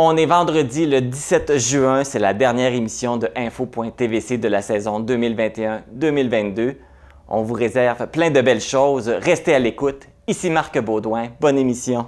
On est vendredi le 17 juin, c'est la dernière émission de Info.tvc de la saison 2021-2022. On vous réserve plein de belles choses. Restez à l'écoute. Ici Marc Baudouin. Bonne émission.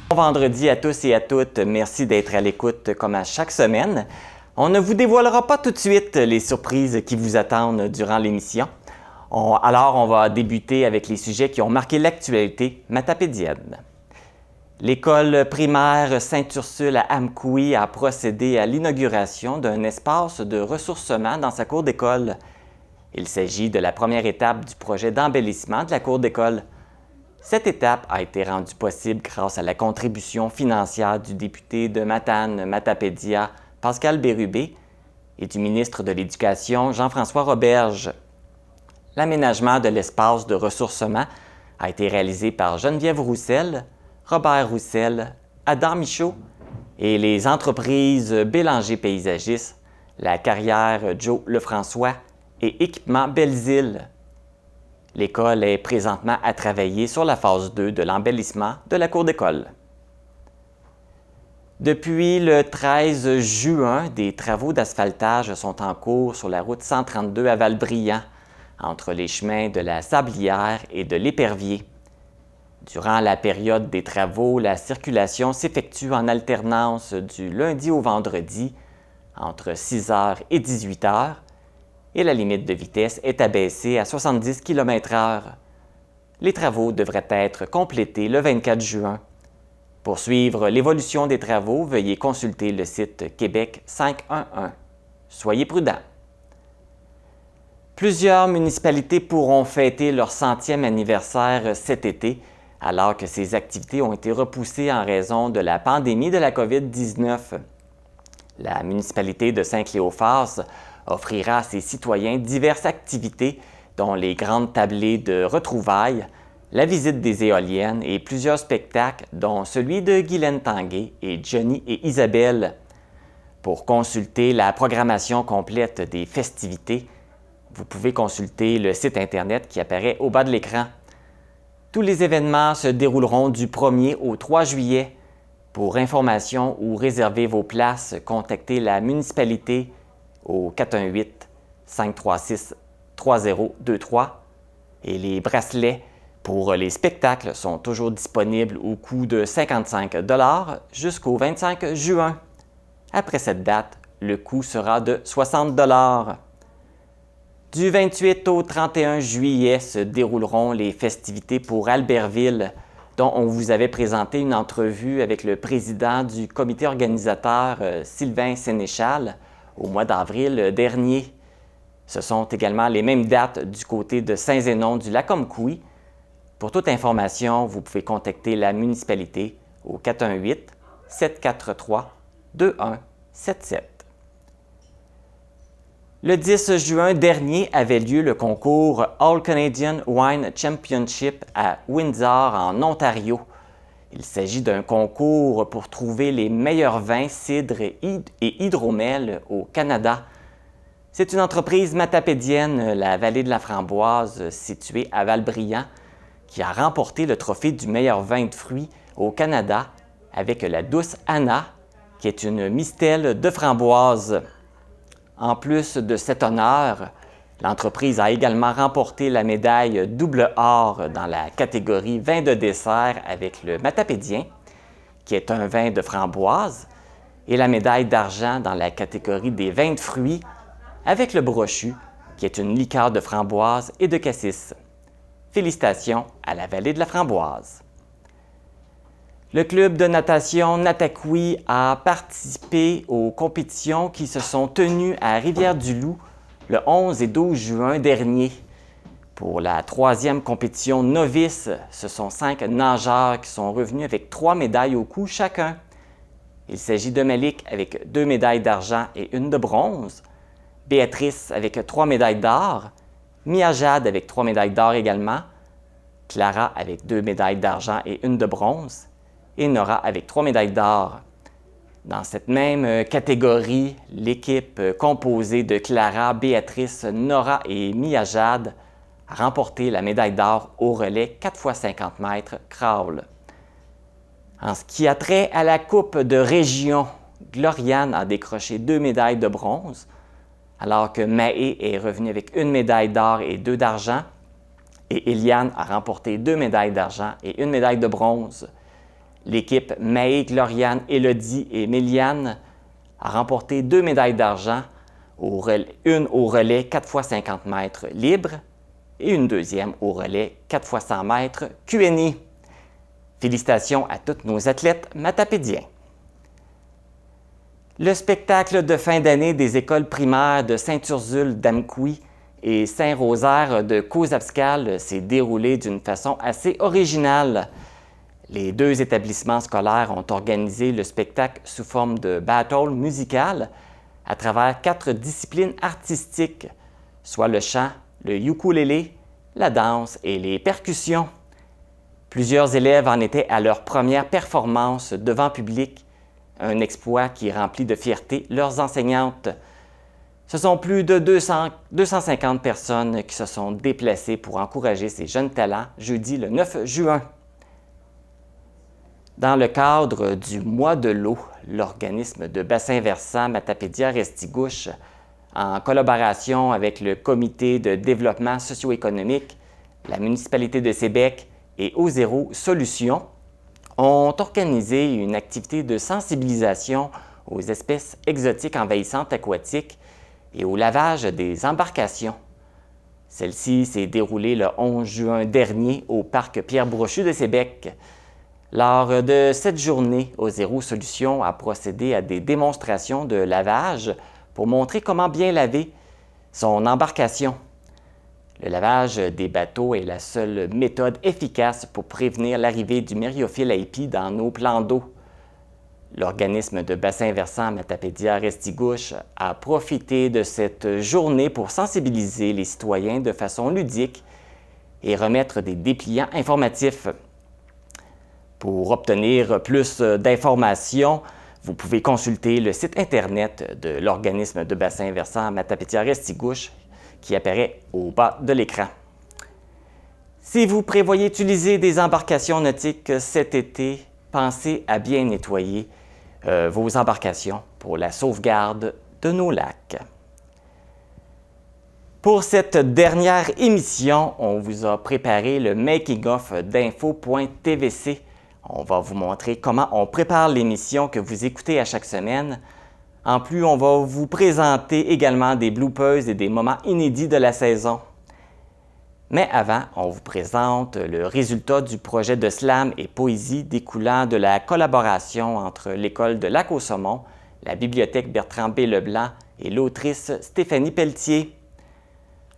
Bon vendredi à tous et à toutes. Merci d'être à l'écoute comme à chaque semaine. On ne vous dévoilera pas tout de suite les surprises qui vous attendent durant l'émission. Alors, on va débuter avec les sujets qui ont marqué l'actualité matapédienne. L'école primaire Sainte-Ursule à Amkoui a procédé à l'inauguration d'un espace de ressourcement dans sa cour d'école. Il s'agit de la première étape du projet d'embellissement de la cour d'école. Cette étape a été rendue possible grâce à la contribution financière du député de Matane-Matapédia, Pascal Bérubé, et du ministre de l'Éducation, Jean-François Roberge. L'aménagement de l'espace de ressourcement a été réalisé par Geneviève Roussel, Robert Roussel, Adam Michaud et les entreprises Bélanger Paysagistes, la carrière Joe Lefrançois et Équipement Belles-Îles. L'école est présentement à travailler sur la phase 2 de l'embellissement de la cour d'école. Depuis le 13 juin, des travaux d'asphaltage sont en cours sur la route 132 à Valbriand, entre les chemins de la Sablière et de l'Épervier. Durant la période des travaux, la circulation s'effectue en alternance du lundi au vendredi entre 6h et 18h, et la limite de vitesse est abaissée à 70 km/h. Les travaux devraient être complétés le 24 juin. Pour suivre l'évolution des travaux, veuillez consulter le site Québec 511. Soyez prudents. Plusieurs municipalités pourront fêter leur 100e anniversaire cet été, alors que ces activités ont été repoussées en raison de la pandémie de la COVID-19. La municipalité de Saint-Cléophas offrira à ses citoyens diverses activités, dont les grandes tablées de retrouvailles, la visite des éoliennes et plusieurs spectacles, dont celui de Guylaine Tanguay et Johnny et Isabelle. Pour consulter la programmation complète des festivités, vous pouvez consulter le site Internet qui apparaît au bas de l'écran. Tous les événements se dérouleront du 1er au 3 juillet. Pour information ou réserver vos places, contactez la municipalité au 418-536-3023 et les bracelets pour les spectacles sont toujours disponibles au coût de 55 $ jusqu'au 25 juin. Après cette date, le coût sera de 60 $. Du 28 au 31 juillet se dérouleront les festivités pour Albertville, dont on vous avait présenté une entrevue avec le président du comité organisateur, Sylvain Sénéchal, au mois d'avril dernier. Ce sont également les mêmes dates du côté de Saint-Zénon-du-Lac-Amkoui. Pour toute information, vous pouvez contacter la municipalité au 418-743-2177. Le 10 juin dernier avait lieu le concours All Canadian Wine Championship à Windsor, en Ontario. Il s'agit d'un concours pour trouver les meilleurs vins, cidres et hydromel au Canada. C'est une entreprise matapédienne, la Vallée de la Framboise, située à Valbriand, qui a remporté le trophée du meilleur vin de fruits au Canada avec la Douce Anna, qui est une mistelle de framboise. En plus de cet honneur, l'entreprise a également remporté la médaille double or dans la catégorie vin de dessert avec le Matapédien, qui est un vin de framboise, et la médaille d'argent dans la catégorie des vins de fruits avec le Brochu, qui est une liqueur de framboise et de cassis. Félicitations à la Vallée de la Framboise. Le club de natation Natakoui a participé aux compétitions qui se sont tenues à Rivière-du-Loup le 11 et 12 juin dernier. Pour la 3e compétition novice, ce sont 5 nageurs qui sont revenus avec 3 médailles au cou chacun. Il s'agit de Malik avec 2 médailles d'argent et 1 de bronze, Béatrice avec 3 médailles d'or Mia Jade avec 3 médailles d'or également, Clara avec 2 médailles d'argent et 1 de bronze, et Nora avec 3 médailles d'or. Dans cette même catégorie, l'équipe composée de Clara, Béatrice, Nora et Mia Jade a remporté la médaille d'or au relais 4 x 50 mètres crawl. En ce qui a trait à la Coupe de région, Gloriane a décroché 2 médailles de bronze, alors que Mahé est revenue avec 1 médaille d'or et 2 d'argent, et Eliane a remporté 2 médailles d'argent et 1 médaille de bronze. L'équipe Mahé, Gloriane, Élodie et Méliane a remporté 2 médailles d'argent, une au relais 4 x 50 mètres libre et une deuxième au relais 4 x 100 mètres QNI. Félicitations à tous nos athlètes matapédiens. Le spectacle de fin d'année des écoles primaires de Saint-Ursule d'Amqui et Saint-Rosaire de Cozapscal s'est déroulé d'une façon assez originale. Les 2 établissements scolaires ont organisé le spectacle sous forme de battle musical à travers 4 disciplines artistiques, soit le chant, le ukulélé, la danse et les percussions. Plusieurs élèves en étaient à leur première performance devant public, un exploit qui remplit de fierté leurs enseignantes. Ce sont plus de 250 personnes qui se sont déplacées pour encourager ces jeunes talents jeudi le 9 juin. Dans le cadre du Mois de l'eau, l'organisme de bassin versant Matapédia-Restigouche, en collaboration avec le Comité de développement socio-économique, la municipalité de Sébec et O0 Solutions, ont organisé une activité de sensibilisation aux espèces exotiques envahissantes aquatiques et au lavage des embarcations. Celle-ci s'est déroulée le 11 juin dernier au parc Pierre-Brochu de Sébec. Lors de cette journée, O0 Solutions a procédé à des démonstrations de lavage pour montrer comment bien laver son embarcation. Le lavage des bateaux est la seule méthode efficace pour prévenir l'arrivée du myriophile à épi dans nos plans d'eau. L'organisme de bassin versant Matapédia-Restigouche a profité de cette journée pour sensibiliser les citoyens de façon ludique et remettre des dépliants informatifs. Pour obtenir plus d'informations, vous pouvez consulter le site Internet de l'organisme de bassin versant Matapédia-Restigouche qui apparaît au bas de l'écran. Si vous prévoyez utiliser des embarcations nautiques cet été, pensez à bien nettoyer vos embarcations pour la sauvegarde de nos lacs. Pour cette dernière émission, on vous a préparé le making-of d'info.tvc. On va vous montrer comment on prépare l'émission que vous écoutez à chaque semaine. En plus, on va vous présenter également des bloopers et des moments inédits de la saison. Mais avant, on vous présente le résultat du projet de slam et poésie découlant de la collaboration entre l'École de Lac-au-Saumon, la Bibliothèque Bertrand B. Leblanc et l'autrice Stéphanie Pelletier.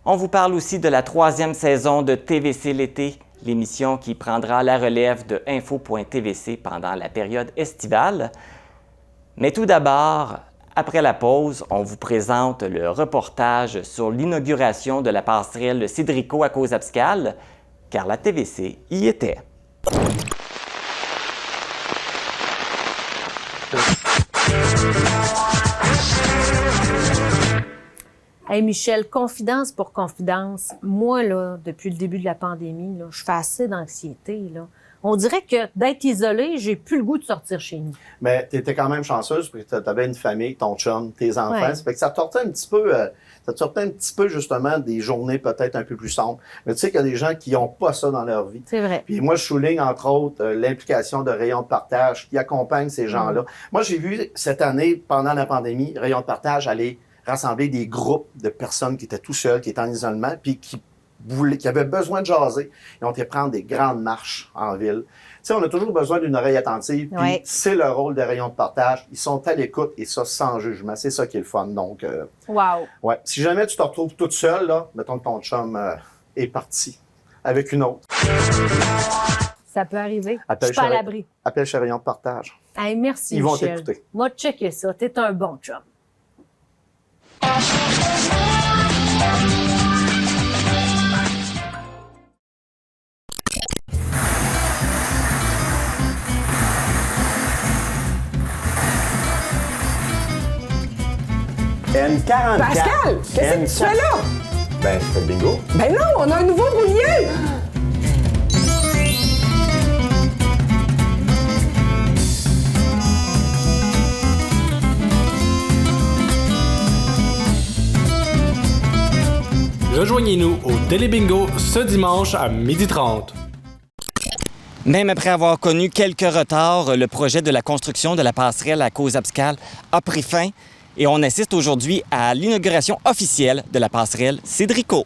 On vous parle aussi de la 3e saison de TVC l'été, l'émission qui prendra la relève de info.tvc pendant la période estivale. Mais tout d'abord, après la pause, on vous présente le reportage sur l'inauguration de la passerelle Cédrico à Cozapscal, car la TVC y était. Hey Michel, confidence pour confidence, moi, là, depuis le début de la pandémie, là, je fais assez d'anxiété, là. On dirait que d'être isolée, j'ai plus le goût de sortir chez nous. Mais tu étais quand même chanceuse parce que tu avais une famille, ton chum, tes enfants. Ouais. Ça fait que ça te sortait un petit peu, justement des journées peut-être un peu plus sombres. Mais tu sais qu'il y a des gens qui n'ont pas ça dans leur vie. C'est vrai. Puis moi, je souligne entre autres l'implication de Rayons de partage qui accompagne ces gens-là. Moi, j'ai vu cette année, pendant la pandémie, Rayons de partage aller rassembler des groupes de personnes qui étaient tout seuls, qui étaient en isolement, puis qui avaient besoin de jaser. Ils ont été prendre des grandes marches en ville. Tu sais, on a toujours besoin d'une oreille attentive, puis Ouais. c'est le rôle des Rayons de partage. Ils sont à l'écoute, et ça, sans jugement. C'est ça qui est le fun. Donc, Wow. ouais. Si jamais tu te retrouves toute seule, là, mettons que ton chum est parti avec une autre. Ça peut arriver. Appelle Je suis pas à chez- l'abri. Appelle chez Rayons de partage. Hey, merci, Ils vont Michel. t'écouter. Moi, checker ça. T'es un bon chum. N44. Pascal, qu'est-ce que tu fais là? Ben, c'est le bingo. Ben non, on a un nouveau boulier! Rejoignez-nous au Télébingo ce dimanche à 12h30. Même après avoir connu quelques retards, le projet de la construction de la passerelle à Causes-Abscales a pris fin et on assiste aujourd'hui à l'inauguration officielle de la passerelle Cédrico.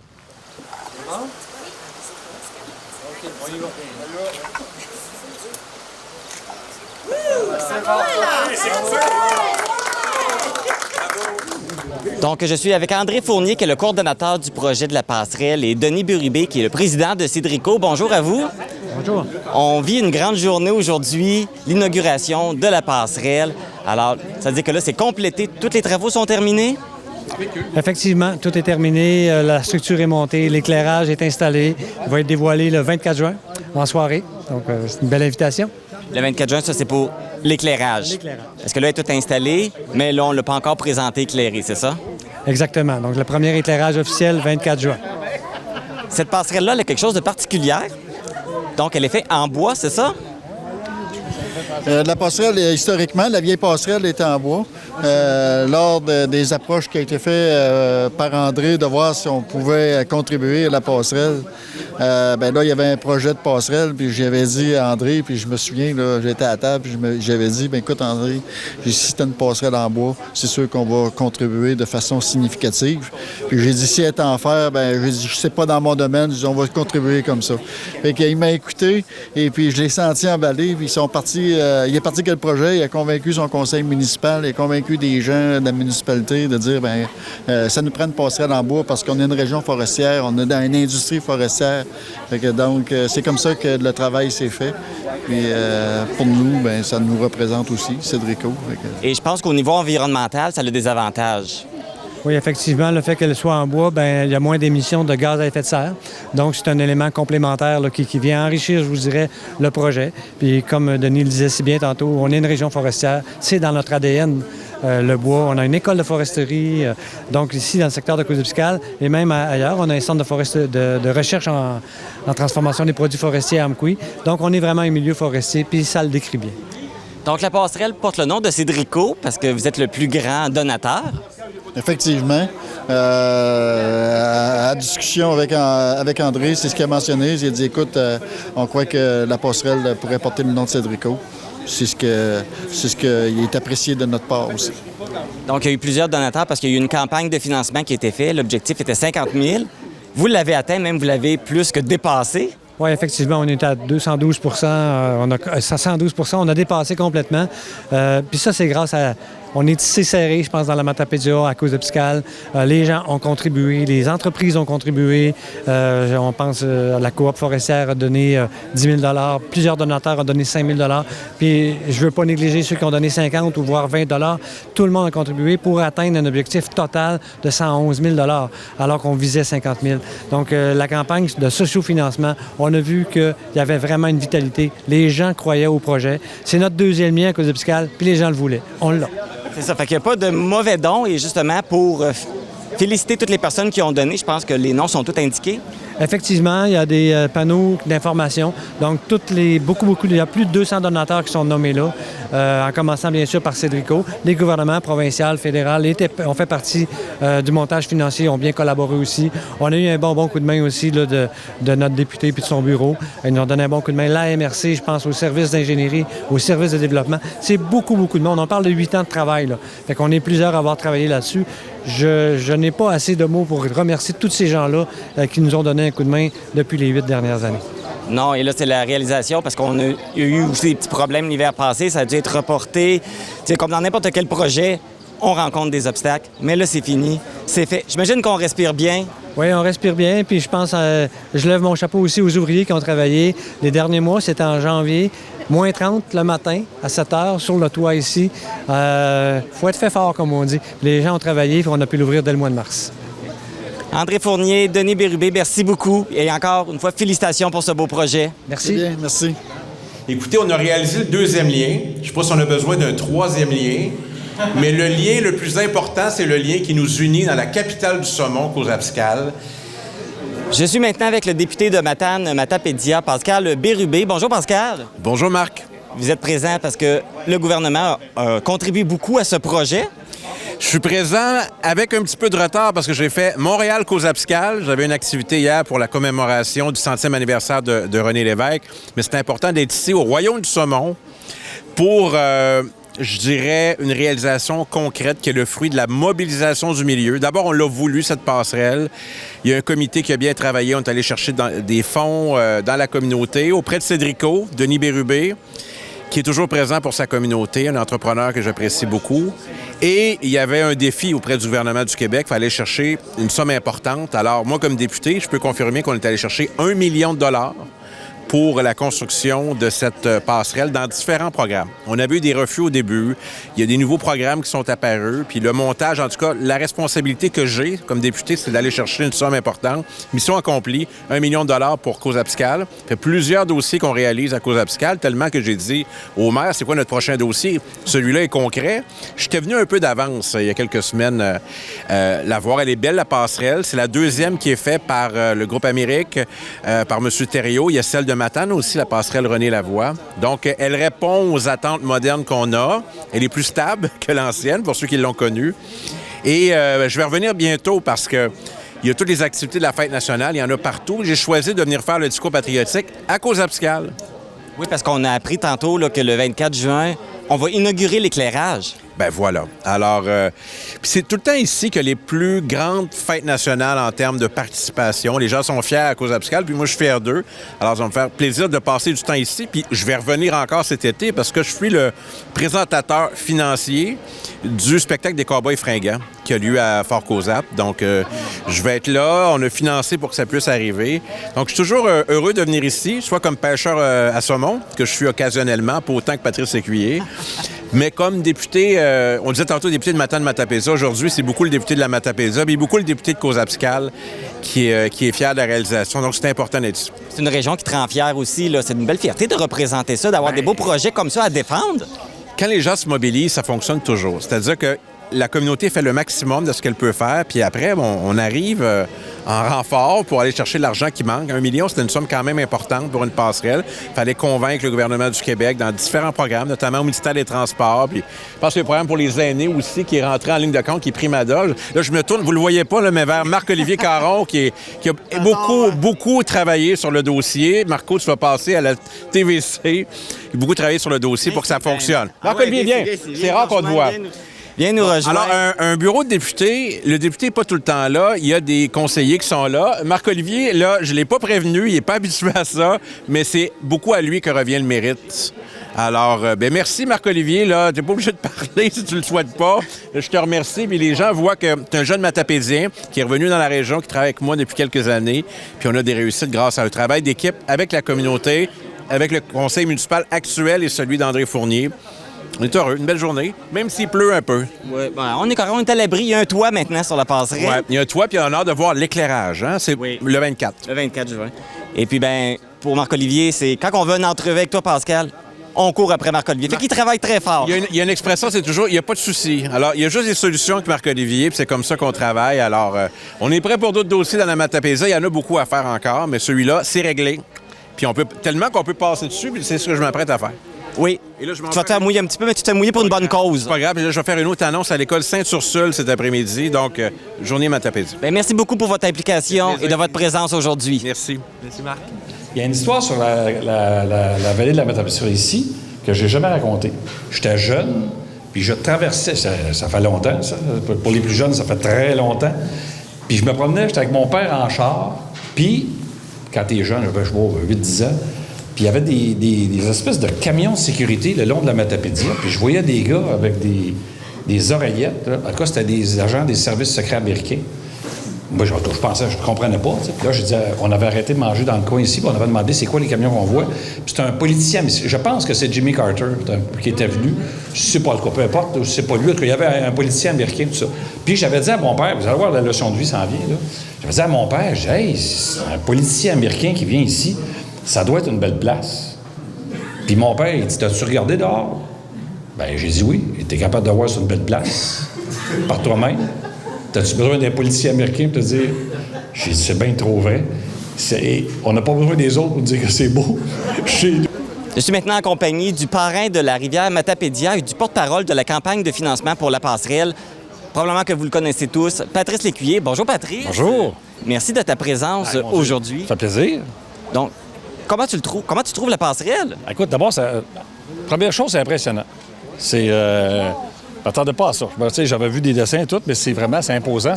Donc, je suis avec André Fournier, qui est le coordonnateur du projet de la passerelle, et Denis Burubé, qui est le président de Cédrico. Bonjour à vous. Bonjour. On vit une grande journée aujourd'hui, l'inauguration de la passerelle. Alors, ça veut dire que là, c'est complété. Tous les travaux sont terminés? Effectivement, tout est terminé. La structure est montée, l'éclairage est installé. Il va être dévoilé le 24 juin en soirée. Donc, c'est une belle invitation. Le 24 juin, ça, c'est pour l'éclairage. Est-ce que là, est tout installé, mais là, on ne l'a pas encore présenté éclairé, c'est ça? Exactement. Donc, le premier éclairage officiel, 24 juin. Cette passerelle-là, elle a quelque chose de particulier. Donc, elle est faite en bois, c'est ça? La passerelle, historiquement, la vieille passerelle était en bois. Lors des approches qui ont été faites par André de voir si on pouvait contribuer à la passerelle, ben là, il y avait un projet de passerelle, puis j'avais dit à André, puis je me souviens, là, j'étais à table, puis j'avais dit, ben écoute, André, si tu as une passerelle en bois, c'est sûr qu'on va contribuer de façon significative. Puis j'ai dit, si elle est en fer, ben j'ai dit, je sais pas dans mon domaine, on va contribuer comme ça. Fait qu'il m'a écouté, et puis je l'ai senti emballé, puis ils sont partis. Il est parti quel projet, il a convaincu son conseil municipal, il a convaincu des gens de la municipalité de dire, bien, ça nous prend une passerelle en bois parce qu'on est une région forestière, on est dans une industrie forestière. Fait que donc, c'est comme ça que le travail s'est fait. Puis pour nous, bien, ça nous représente aussi, Cédrico. Et je pense qu'au niveau environnemental, ça a des avantages. Oui, effectivement, le fait qu'elle soit en bois, bien, il y a moins d'émissions de gaz à effet de serre. Donc, c'est un élément complémentaire là, qui vient enrichir, je vous dirais, le projet. Puis, comme Denis le disait si bien tantôt, on est une région forestière. C'est dans notre ADN, le bois. On a une école de foresterie. Donc, ici, dans le secteur de Causes-Abscales, et même ailleurs, on a un centre de recherche en transformation des produits forestiers à Amqui. Donc, on est vraiment un milieu forestier, puis ça le décrit bien. Donc, la passerelle porte le nom de Cédrico parce que vous êtes le plus grand donateur. Effectivement. À discussion avec André, c'est ce qu'il a mentionné. Il a dit, écoute, on croit que la passerelle pourrait porter le nom de Cédrico. C'est ce qui est apprécié de notre part aussi. Donc, il y a eu plusieurs donateurs parce qu'il y a eu une campagne de financement qui a été faite. L'objectif était 50 000. Vous l'avez atteint, même vous l'avez plus que dépassé. Oui, effectivement, on est à 212 on a 112 on a dépassé complètement. Puis ça, c'est grâce à... On est tissé serré, je pense, dans la Matapédia à Causes-Abscales. Les gens ont contribué, les entreprises ont contribué. On pense à la coop forestière a donné 10 000 $, plusieurs donateurs ont donné 5 000 $. Puis je ne veux pas négliger ceux qui ont donné 50 ou voire 20 $. Tout le monde a contribué pour atteindre un objectif total de 111 000 $, alors qu'on visait 50 000 $. Donc la campagne de sociofinancement, on a vu qu'il y avait vraiment une vitalité. Les gens croyaient au projet. C'est notre deuxième lien à Causes-Abscales, puis les gens le voulaient. On l'a. C'est ça, fait qu'il n'y a pas de mauvais dons et justement pour féliciter toutes les personnes qui ont donné, je pense que les noms sont tous indiqués. Effectivement, il y a des panneaux d'information. Donc, il y a plus de 200 donateurs qui sont nommés là, en commençant bien sûr par Cédrico. Les gouvernements provincial, fédéral ont fait partie du montage financier, ont bien collaboré aussi. On a eu un bon coup de main aussi là, de notre député puis de son bureau. Ils nous ont donné un bon coup de main. La MRC, je pense, au service d'ingénierie, au service de développement. C'est beaucoup de monde. On parle de 8 ans de travail. Là. Fait qu'on est plusieurs à avoir travaillé là-dessus. Je n'ai pas assez de mots pour remercier tous ces gens-là qui nous ont donné un coup de main depuis les 8 dernières années. Non, et là, c'est la réalisation parce qu'on a eu aussi des petits problèmes l'hiver passé. Ça a dû être reporté. C'est comme dans n'importe quel projet, on rencontre des obstacles. Mais là, c'est fini. C'est fait. J'imagine qu'on respire bien. Oui, on respire bien. Puis je pense, je lève mon chapeau aussi aux ouvriers qui ont travaillé. Les derniers mois, c'était en janvier. Moins 30 le matin, à 7 heures, sur le toit ici. Faut être fait fort, comme on dit. Les gens ont travaillé, et on a pu l'ouvrir dès le mois de mars. André Fournier, Denis Burubé, merci beaucoup. Et encore une fois, félicitations pour ce beau projet. Merci. Bien, merci. Écoutez, on a réalisé le deuxième lien. Je ne sais pas si on a besoin d'un troisième lien. Mais le lien le plus important, c'est le lien qui nous unit dans la capitale du saumon, Causa-Piscale. Je suis maintenant avec le député de Matane, Matapédia, Pascal Bérubé. Bonjour, Pascal. Bonjour, Marc. Vous êtes présent parce que le gouvernement contribue beaucoup à ce projet. Je suis présent avec un petit peu de retard parce que j'ai fait Montréal-Causa-Piscale. J'avais une activité hier pour la commémoration du 100e anniversaire de René Lévesque. Mais c'est important d'être ici au Royaume du Saumon pour, je dirais, une réalisation concrète qui est le fruit de la mobilisation du milieu. D'abord, on l'a voulu, cette passerelle. Il y a un comité qui a bien travaillé. On est allé chercher des fonds dans la communauté auprès de Cédrico, Denis Bérubé, qui est toujours présent pour sa communauté, un entrepreneur que j'apprécie beaucoup. Et il y avait un défi auprès du gouvernement du Québec. Il fallait chercher une somme importante. Alors, moi, comme député, je peux confirmer qu'on est allé chercher 1 million de dollars pour la construction de cette passerelle dans différents programmes. On avait eu des refus au début. Il y a des nouveaux programmes qui sont apparus. Puis le montage, en tout cas, la responsabilité que j'ai comme député, c'est d'aller chercher une somme importante. Mission accomplie, 1 million de dollars pour Causa-Piscale. Il y a plusieurs dossiers qu'on réalise à Causa-Piscale, tellement que j'ai dit au maire, c'est quoi notre prochain dossier? Celui-là est concret. J'étais venu un peu d'avance il y a quelques semaines la voir. Elle est belle, la passerelle. C'est la deuxième qui est faite par le groupe Amérique, par M. Thériault. Il y a celle de Matane aussi, la passerelle René Lavoie. Donc, elle répond aux attentes modernes qu'on a. Elle est plus stable que l'ancienne, pour ceux qui l'ont connue. Et je vais revenir bientôt parce que il y a toutes les activités de la fête nationale. Il y en a partout. J'ai choisi de venir faire le discours patriotique à Causa-Piscale. Oui, parce qu'on a appris tantôt là, que le 24 juin, on va inaugurer l'éclairage. Ben voilà. Alors, c'est tout le temps ici que les plus grandes fêtes nationales en termes de participation. Les gens sont fiers à Causa-Piscale, puis moi, je suis fier d'eux. Alors, ça va me faire plaisir de passer du temps ici. Puis je vais revenir encore cet été parce que je suis le présentateur financier du spectacle des Cowboys fringants qui a lieu à Fort-Causa. Donc, je vais être là. On a financé pour que ça puisse arriver. Donc, je suis toujours heureux de venir ici, soit comme pêcheur à saumon, que je suis occasionnellement, pas autant que Patrice Lécuyer. Mais comme député, on disait tantôt député de Matane-Matapédia, aujourd'hui, c'est beaucoup le député de la Matapédia, mais beaucoup le député de Causa-Piscale qui est fier de la réalisation. Donc, c'est important d'être ici. C'est une région qui te rend fière aussi. Là. C'est une belle fierté de représenter ça, d'avoir des beaux projets comme ça à défendre. Quand les gens se mobilisent, ça fonctionne toujours. C'est-à-dire que la communauté fait le maximum de ce qu'elle peut faire, puis après, on arrive en renfort pour aller chercher l'argent qui manque. 1 million, c'était une somme quand même importante pour une passerelle. Il fallait convaincre le gouvernement du Québec dans différents programmes, notamment au ministère des Transports. Puis, je pense qu'il y a un programme pour les aînés aussi qui est rentré en ligne de compte, qui est Primadol. Là, je me tourne, vous le voyez pas, là, mais vers Marc-Olivier Caron, qui a beaucoup travaillé sur le dossier. Marco, tu vas passer à la TVC. Il a beaucoup travaillé sur le dossier pour que ça fonctionne. Marc-Olivier, viens. C'est rare qu'on te voit. Viens nous rejoindre. Alors, un bureau de député, le député n'est pas tout le temps là. Il y a des conseillers qui sont là. Marc-Olivier, là, je ne l'ai pas prévenu, il n'est pas habitué à ça, mais c'est beaucoup à lui que revient le mérite. Alors, merci Marc-Olivier. Tu n'es pas obligé de parler si tu ne le souhaites pas. Je te remercie. Puis les gens voient que tu es un jeune matapédien qui est revenu dans la région, qui travaille avec moi depuis quelques années. Puis on a des réussites grâce à un travail d'équipe avec la communauté, avec le conseil municipal actuel et celui d'André Fournier. On est heureux, une belle journée, même s'il pleut un peu. Oui, on est correct, on est à l'abri. Il y a un toit maintenant sur la passerelle. Oui, il y a un toit, puis on a hâte de voir l'éclairage. Hein? C'est le 24. Le 24 juin. Et puis, pour Marc-Olivier, c'est quand on veut une entrevue avec toi, Pascal, on court après Marc-Olivier. Fait qu'il travaille très fort. Il y a une expression, c'est toujours, il n'y a pas de souci. Alors, il y a juste des solutions avec Marc-Olivier, puis c'est comme ça qu'on travaille. Alors, on est prêt pour d'autres dossiers dans la Matapédia. Il y en a beaucoup à faire encore, mais celui-là, c'est réglé. Puis tellement qu'on peut passer dessus, puis c'est ce que je m'apprête à faire. Oui. Et là, tu vas te faire mouiller un petit peu, mais tu t'es mouillé pour une bonne cause. C'est pas grave. Puis là, je vais faire une autre annonce à l'école Sainte-Ursule cet après-midi. Donc, journée Matapédia. Merci beaucoup pour votre implication et de votre présence aujourd'hui. Merci. Merci, Marc. Il y a une histoire sur la vallée de la Matapédia ici que j'ai jamais racontée. J'étais jeune, puis je traversais, ça fait longtemps, ça. Pour les plus jeunes, ça fait très longtemps. Puis je me promenais, j'étais avec mon père en char, puis quand t'es jeune, j'avais, 8-10 ans, puis il y avait des espèces de camions de sécurité le long de la Matapédia, puis je voyais des gars avec des oreillettes. Là. En tout cas, c'était des agents des services secrets américains. Moi, je pensais, je ne comprenais pas. T'sais. Puis là, je disais, on avait arrêté de manger dans le coin ici, puis on avait demandé c'est quoi les camions qu'on voit. Puis c'était un politicien, mais je pense que c'est Jimmy Carter qui était venu. Je ne sais pas le cas, peu importe, je sais pas lui. Il y avait un politicien américain, tout ça. Puis j'avais dit à mon père, vous allez voir, la leçon de vie s'en vient, là. J'avais dit à mon père, hey, c'est un politicien américain qui vient ici, ça doit être une belle place. Puis mon père, il dit, t'as-tu regardé dehors? Bien, j'ai dit oui. Tu es capable de voir sur une belle place, par toi-même. T'as-tu besoin d'un policier américain pour te dire, j'ai dit, c'est bien trop vrai. On n'a pas besoin des autres pour dire que c'est beau. Chez nous. Je suis maintenant en compagnie du parrain de la rivière Matapédia et du porte-parole de la campagne de financement pour la passerelle. Probablement que vous le connaissez tous, Patrice Lécuyer. Bonjour, Patrice. Bonjour. Merci de ta présence aujourd'hui. Ça fait plaisir. Donc, comment tu le trouves? Comment tu trouves la passerelle? Écoute, d'abord, première chose, c'est impressionnant. C'est... Je m'attendais pas à ça. Tu sais, j'avais vu des dessins et tout, mais c'est imposant.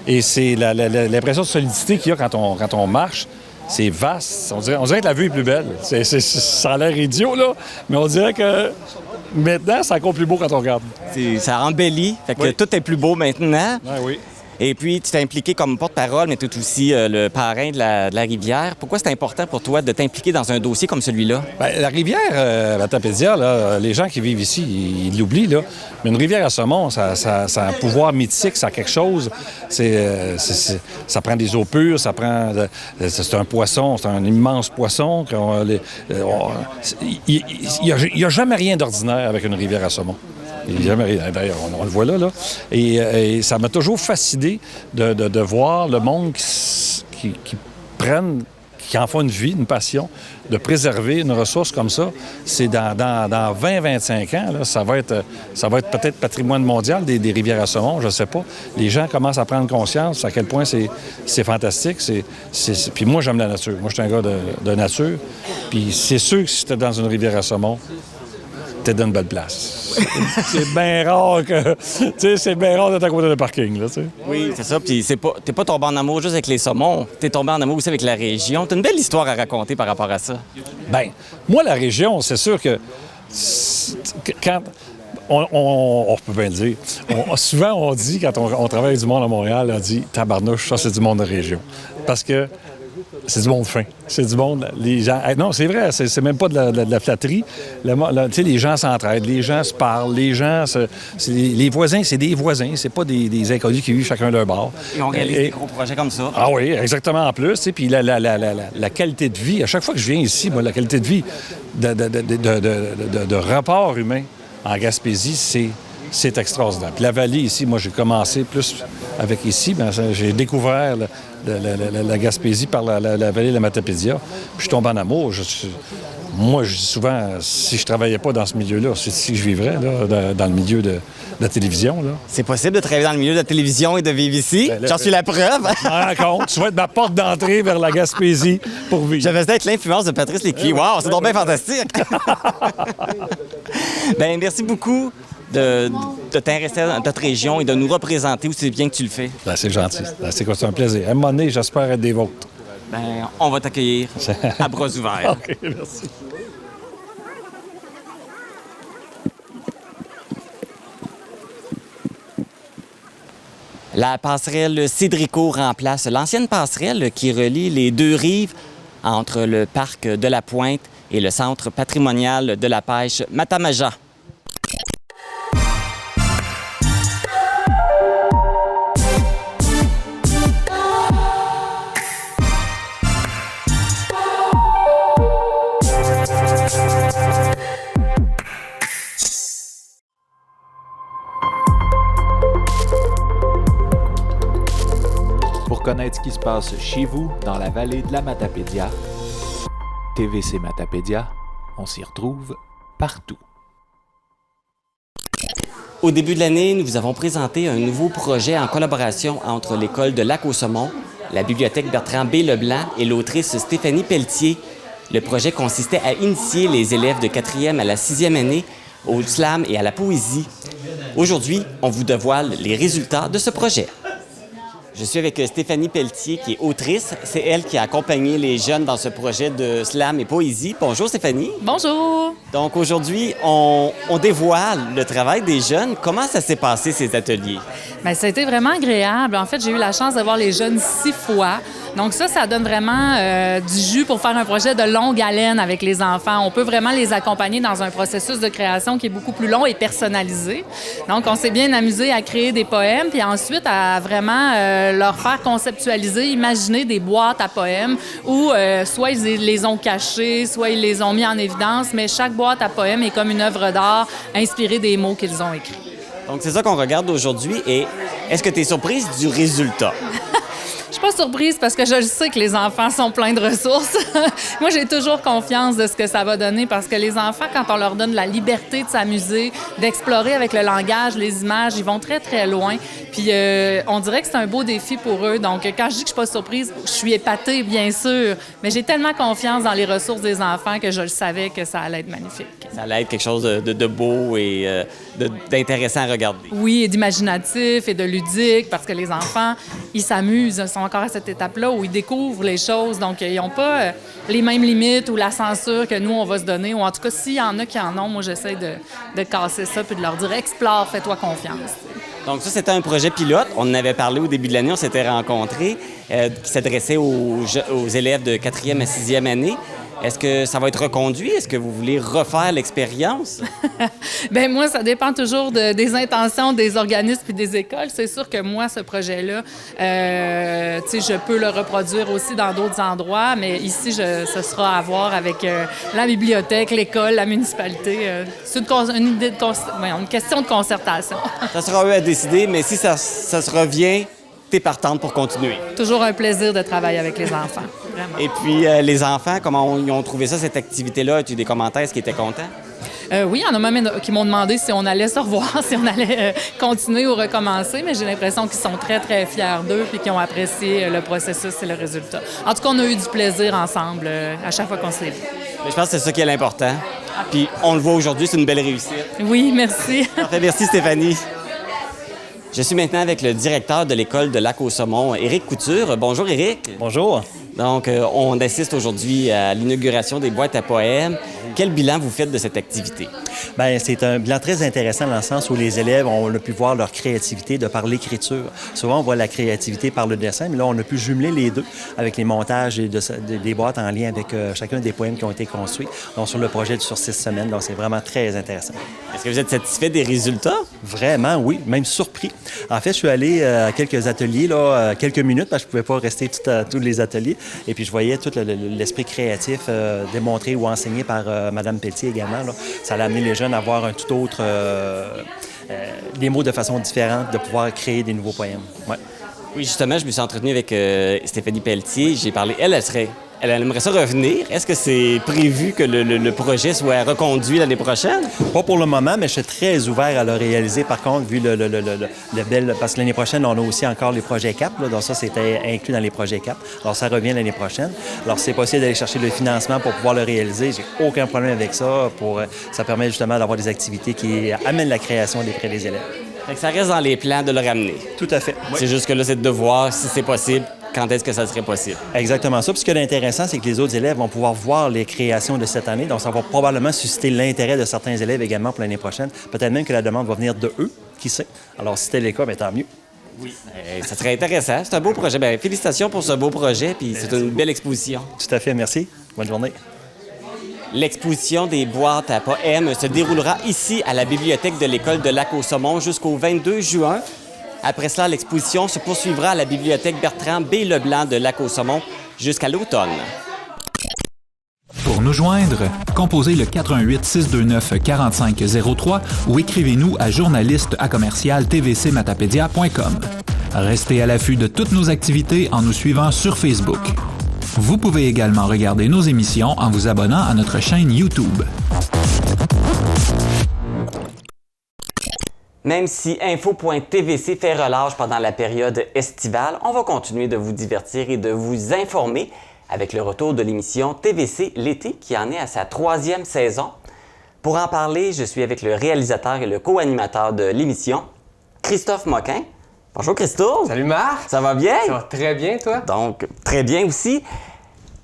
Et c'est l'impression de solidité qu'il y a quand on marche. C'est vaste. On dirait que la vue est plus belle. Ça a l'air idiot, là, mais on dirait que maintenant, c'est encore plus beau quand on regarde. Ça embellit. Fait que tout est plus beau maintenant. Oui. Et puis, tu t'es impliqué comme porte-parole, mais tu es aussi le parrain de la rivière. Pourquoi c'est important pour toi de t'impliquer dans un dossier comme celui-là? Bien, la rivière Matapédia, là, les gens qui vivent ici, ils l'oublient, là. Mais une rivière à saumon, ça a un pouvoir mythique, ça a quelque chose. Ça prend des eaux pures, c'est un poisson, c'est un immense poisson. Il n'y a jamais rien d'ordinaire avec une rivière à saumon. D'ailleurs, on le voit là. Et ça m'a toujours fasciné de voir le monde qui en font une vie, une passion, de préserver une ressource comme ça. C'est dans 20-25 ans, là, ça va être peut-être patrimoine mondial des rivières à saumon, je ne sais pas. Les gens commencent à prendre conscience à quel point c'est fantastique. Puis moi, j'aime la nature. Moi, je suis un gars de nature. Puis c'est sûr que si tu es dans une rivière à saumon, t'es dans une belle place. C'est bien rare que... Tu sais, c'est bien rare d'être à côté d'un parking, là, tu sais. Oui, c'est ça. Puis t'es pas tombé en amour juste avec les saumons. T'es tombé en amour aussi avec la région. T'as une belle histoire à raconter par rapport à ça. Bien, moi, la région, c'est sûr que... Quand... On peut bien le dire. Souvent, on dit, quand on travaille du monde à Montréal, on dit « Tabarnouche, ça, c'est du monde de région. » Parce que c'est du monde fin. C'est du monde... Les gens... Non, c'est vrai, c'est même pas de la flatterie. Tu sais, les gens s'entraident, les gens se parlent, les gens... Les voisins, c'est des voisins, c'est pas des inconnus qui vivent chacun leur bord. Et on réalise des gros projets comme ça. Ah oui, exactement, en plus. Puis la qualité de vie, à chaque fois que je viens ici, moi, la qualité de vie de rapport humain en Gaspésie, c'est extraordinaire. Puis la vallée ici, moi, j'ai commencé plus avec ici. J'ai découvert la Gaspésie par la vallée de la Matapédia. Puis je tombe en amour. Moi, je dis souvent, si je travaillais pas dans ce milieu-là, c'est ici que je vivrais, là, dans le milieu de la télévision. Là. C'est possible de travailler dans le milieu de la télévision et de vivre ici? J'en suis la preuve. Je me rends compte. Tu vas être ma porte d'entrée vers la Gaspésie pour vivre. Je vais être l'influence de Patrice Lécuyer. Wow, c'est donc bien fantastique! Bien, merci beaucoup de t'intéresser à notre région et de nous représenter aussi bien que tu le fais. Ben, c'est gentil. C'est un plaisir. À un moment donné, j'espère être des vôtres. Bien, on va t'accueillir à bras ouverts. OK, merci. La passerelle Cédrico remplace l'ancienne passerelle qui relie les deux rives entre le parc de la Pointe et le centre patrimonial de la pêche Matamaja. Pour connaître ce qui se passe chez vous, dans la vallée de la Matapédia, TVC Matapédia, on s'y retrouve partout. Au début de l'année, nous vous avons présenté un nouveau projet en collaboration entre l'École de Lac-aux-Saumons, la Bibliothèque Bertrand B. Leblanc et l'autrice Stéphanie Pelletier. Le projet consistait à initier les élèves de 4e à la 6e année au slam et à la poésie. Aujourd'hui, on vous dévoile les résultats de ce projet. Je suis avec Stéphanie Pelletier, qui est autrice. C'est elle qui a accompagné les jeunes dans ce projet de slam et poésie. Bonjour Stéphanie. Bonjour. Donc aujourd'hui, on dévoile le travail des jeunes. Comment ça s'est passé, ces ateliers? Bien, ça a été vraiment agréable. En fait, j'ai eu la chance de voir les jeunes 6 fois. Donc ça donne vraiment du jus pour faire un projet de longue haleine avec les enfants. On peut vraiment les accompagner dans un processus de création qui est beaucoup plus long et personnalisé. Donc, on s'est bien amusé à créer des poèmes, puis ensuite à vraiment leur faire conceptualiser, imaginer des boîtes à poèmes où soit ils les ont cachés, soit ils les ont mis en évidence, mais chaque boîte à poèmes est comme une œuvre d'art inspirée des mots qu'ils ont écrits. Donc, c'est ça qu'on regarde aujourd'hui. Et est-ce que tu es surprise du résultat? Je suis pas surprise parce que je le sais que les enfants sont pleins de ressources. Moi, j'ai toujours confiance de ce que ça va donner parce que les enfants, quand on leur donne la liberté de s'amuser, d'explorer avec le langage, les images, ils vont très, très loin. Puis on dirait que c'est un beau défi pour eux. Donc, quand je dis que je suis pas surprise, je suis épatée, bien sûr. Mais j'ai tellement confiance dans les ressources des enfants que je le savais que ça allait être magnifique. Ça allait être quelque chose de beau et d'intéressant à regarder. Oui, et d'imaginatif et de ludique parce que les enfants, ils s'amusent. Ils sont encore à cette étape-là où ils découvrent les choses. Donc, ils n'ont pas les mêmes limites ou la censure que nous, on va se donner. Ou en tout cas, s'il y en a qui en ont, moi, j'essaie de casser ça puis de leur dire « Explore, fais-toi confiance ». Donc ça, c'était un projet pilote. On en avait parlé au début de l'année, on s'était rencontrés, qui s'adressait aux élèves de 4e à 6e année. Est-ce que ça va être reconduit? Est-ce que vous voulez refaire l'expérience? Bien, moi, ça dépend toujours des intentions des organismes et des écoles. C'est sûr que moi, ce projet-là, tu sais, je peux le reproduire aussi dans d'autres endroits, mais ici, ce sera à voir avec la bibliothèque, l'école, la municipalité. C'est une question de concertation. Ça sera eux à décider, mais si ça se revient, t'es partante pour continuer. Toujours un plaisir de travailler avec les enfants, vraiment. Et puis, les enfants, comment ils ont trouvé ça, cette activité-là? As-tu des commentaires? Est-ce qu'ils étaient contents? Oui, il y en a même qui m'ont demandé si on allait se revoir, si on allait continuer ou recommencer, mais j'ai l'impression qu'ils sont très, très fiers d'eux et qu'ils ont apprécié le processus et le résultat. En tout cas, on a eu du plaisir ensemble à chaque fois qu'on s'est vu. Mais je pense que c'est ça qui est l'important. Puis, on le voit aujourd'hui, c'est une belle réussite. Oui, merci. Parfait, merci Stéphanie. Je suis maintenant avec le directeur de l'école de Lac-aux-Saumons, Éric Couture. Bonjour, Éric. Bonjour. Donc, on assiste aujourd'hui à l'inauguration des boîtes à poèmes. Quel bilan vous faites de cette activité? Bien, c'est un bilan très intéressant dans le sens où les élèves, on a pu voir leur créativité de par l'écriture. Souvent, on voit la créativité par le dessin, mais là, on a pu jumeler les deux avec les montages des boîtes en lien avec chacun des poèmes qui ont été construits donc, sur le projet sur 6 semaines. Donc, c'est vraiment très intéressant. Est-ce que vous êtes satisfait des résultats? Vraiment, oui, même surpris. En fait, je suis allé à quelques ateliers, là, quelques minutes, parce que je ne pouvais pas rester tous les ateliers. Et puis, je voyais tout l'esprit créatif démontré ou enseigné par Mme Pelletier également. Là. Ça a amené les jeunes à voir un tout autre... des mots de façon différente, de pouvoir créer des nouveaux poèmes. Ouais. Oui, justement, je me suis entretenu avec Stéphanie Pelletier. J'ai parlé... Elle aimerait ça revenir. Est-ce que c'est prévu que le projet soit reconduit l'année prochaine? Pas pour le moment, mais je suis très ouvert à le réaliser. Par contre, vu le bel... Parce que l'année prochaine, on a aussi encore les projets CAP. Là, donc ça, c'était inclus dans les projets CAP. Alors, ça revient l'année prochaine. Alors, c'est possible d'aller chercher le financement pour pouvoir le réaliser. J'ai aucun problème avec ça. Ça permet justement d'avoir des activités qui amènent la création auprès des élèves. Fait que ça reste dans les plans de le ramener. Tout à fait. Oui. C'est juste que là, c'est de voir si c'est possible. Quand est-ce que ça serait possible? Exactement ça. Puis ce qui est intéressant, c'est que les autres élèves vont pouvoir voir les créations de cette année. Donc, ça va probablement susciter l'intérêt de certains élèves également pour l'année prochaine. Peut-être même que la demande va venir de eux, qui sait. Alors, si c'était le cas, bien, tant mieux. Oui. Ça serait intéressant. C'est un beau projet. Bien, félicitations pour ce beau projet. Puis c'est une belle exposition. Tout à fait. Merci. Bonne journée. L'exposition des boîtes à poèmes se déroulera ici à la bibliothèque de l'école de Lac-aux-Saumons jusqu'au 22 juin. Après cela, l'exposition se poursuivra à la bibliothèque Bertrand B. Leblanc de Lac-aux-Saumons jusqu'à l'automne. Pour nous joindre, composez le 418-629-4503 ou écrivez-nous à journaliste@tvcmatapedia.com. Restez à l'affût de toutes nos activités en nous suivant sur Facebook. Vous pouvez également regarder nos émissions en vous abonnant à notre chaîne YouTube. Même si info.tvc fait relâche pendant la période estivale, on va continuer de vous divertir et de vous informer avec le retour de l'émission TVC l'été qui en est à sa 3e saison. Pour en parler, je suis avec le réalisateur et le co-animateur de l'émission, Christophe Moquin. Bonjour Christophe! Salut Marc! Ça va bien? Ça va très bien, toi? Donc, très bien aussi.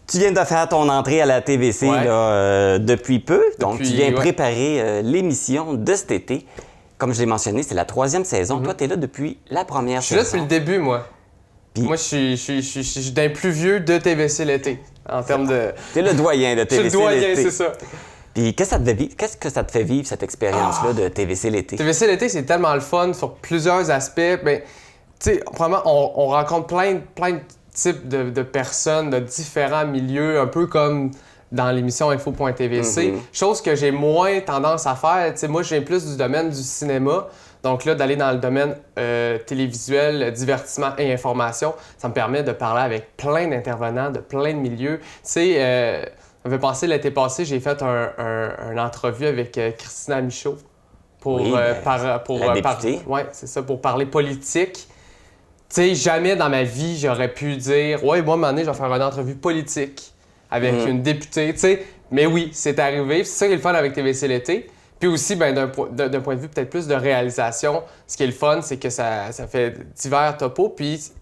Tu viens de faire ton entrée à la TVC là, depuis peu, donc tu viens préparer l'émission de cet été. Comme je l'ai mentionné, c'est la 3e saison. Toi, tu es là depuis la première saison. Je suis là depuis le début, moi. Moi, je suis d'un plus vieux de TVC l'été, en termes de... T'es le doyen de TVC l'été. Je suis le doyen, c'est ça. Puis qu'est-ce que ça te fait vivre, cette expérience-là de TVC l'été? TVC l'été, c'est tellement le fun sur plusieurs aspects. Ben, tu sais, premièrement, on rencontre plein de types de personnes de différents milieux, un peu comme dans l'émission Info.tvc. Chose que j'ai moins tendance à faire. Tu sais, moi, je viens plus du domaine du cinéma. Donc là, d'aller dans le domaine télévisuel, divertissement et information, ça me permet de parler avec plein d'intervenants de plein de milieux. Tu sais, on avait pensé l'été passé, j'ai fait une entrevue avec Christina Michaud pour parler politique. Tu sais, jamais dans ma vie, j'aurais pu dire « Ouais, moi, à un moment donné, je vais faire une entrevue politique avec une députée. » Tu sais, mais oui, c'est arrivé. C'est ça qui est le fun avec TVC l'été. Puis aussi, ben, d'un point de vue peut-être plus de réalisation, ce qui est le fun, c'est que ça fait divers topos, puis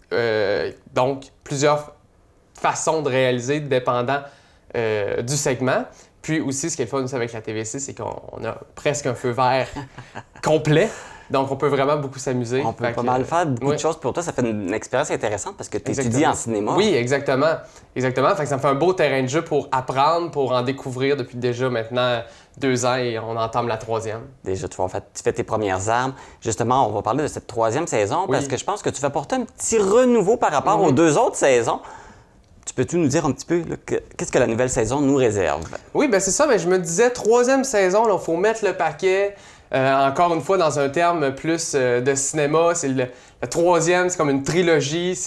donc plusieurs façons de réaliser dépendant du segment. Puis aussi, ce qui est le fun aussi avec la TVC, c'est qu'on a presque un feu vert complet. Donc, on peut vraiment beaucoup s'amuser. On peut pas mal faire beaucoup de choses pour toi. Ça fait une expérience intéressante parce que tu étudies en cinéma. Oui, exactement. Exactement. Fait que ça me fait un beau terrain de jeu pour apprendre, pour en découvrir depuis déjà maintenant 2 ans et on entame la 3e. Déjà, tu fais tes premières armes. Justement, on va parler de cette 3e saison parce que je pense que tu vas apporter un petit renouveau par rapport aux 2 autres saisons. Tu peux-tu nous dire un petit peu qu'est-ce que la nouvelle saison nous réserve? Oui, bien c'est ça. Mais je me disais, 3e saison, il faut mettre le paquet. Encore une fois, dans un terme plus de cinéma, c'est le 3e, c'est comme une trilogie.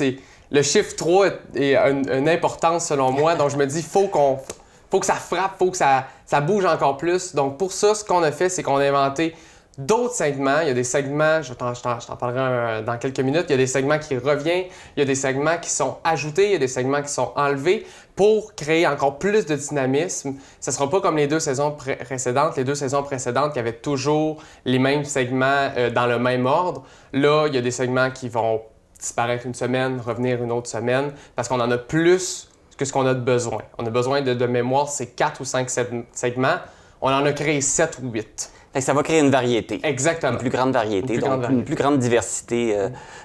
Le chiffre 3 a une importance selon moi. Donc je me dis, faut que ça frappe, faut que ça bouge encore plus. Donc pour ça, ce qu'on a fait, c'est qu'on a inventé d'autres segments. Il y a des segments, je t'en parlerai dans quelques minutes, il y a des segments qui reviennent, il y a des segments qui sont ajoutés, il y a des segments qui sont enlevés pour créer encore plus de dynamisme. Ce ne sera pas comme les 2 saisons précédentes. Les 2 saisons précédentes, il y avait toujours les mêmes segments dans le même ordre. Là, il y a des segments qui vont disparaître une semaine, revenir une autre semaine, parce qu'on en a plus que ce qu'on a de besoin. On a besoin de mémoire, c'est 4 ou 5 segments. On en a créé 7 ou 8. Fait que ça va créer une variété. Exactement. Une plus grande variété, une plus grande diversité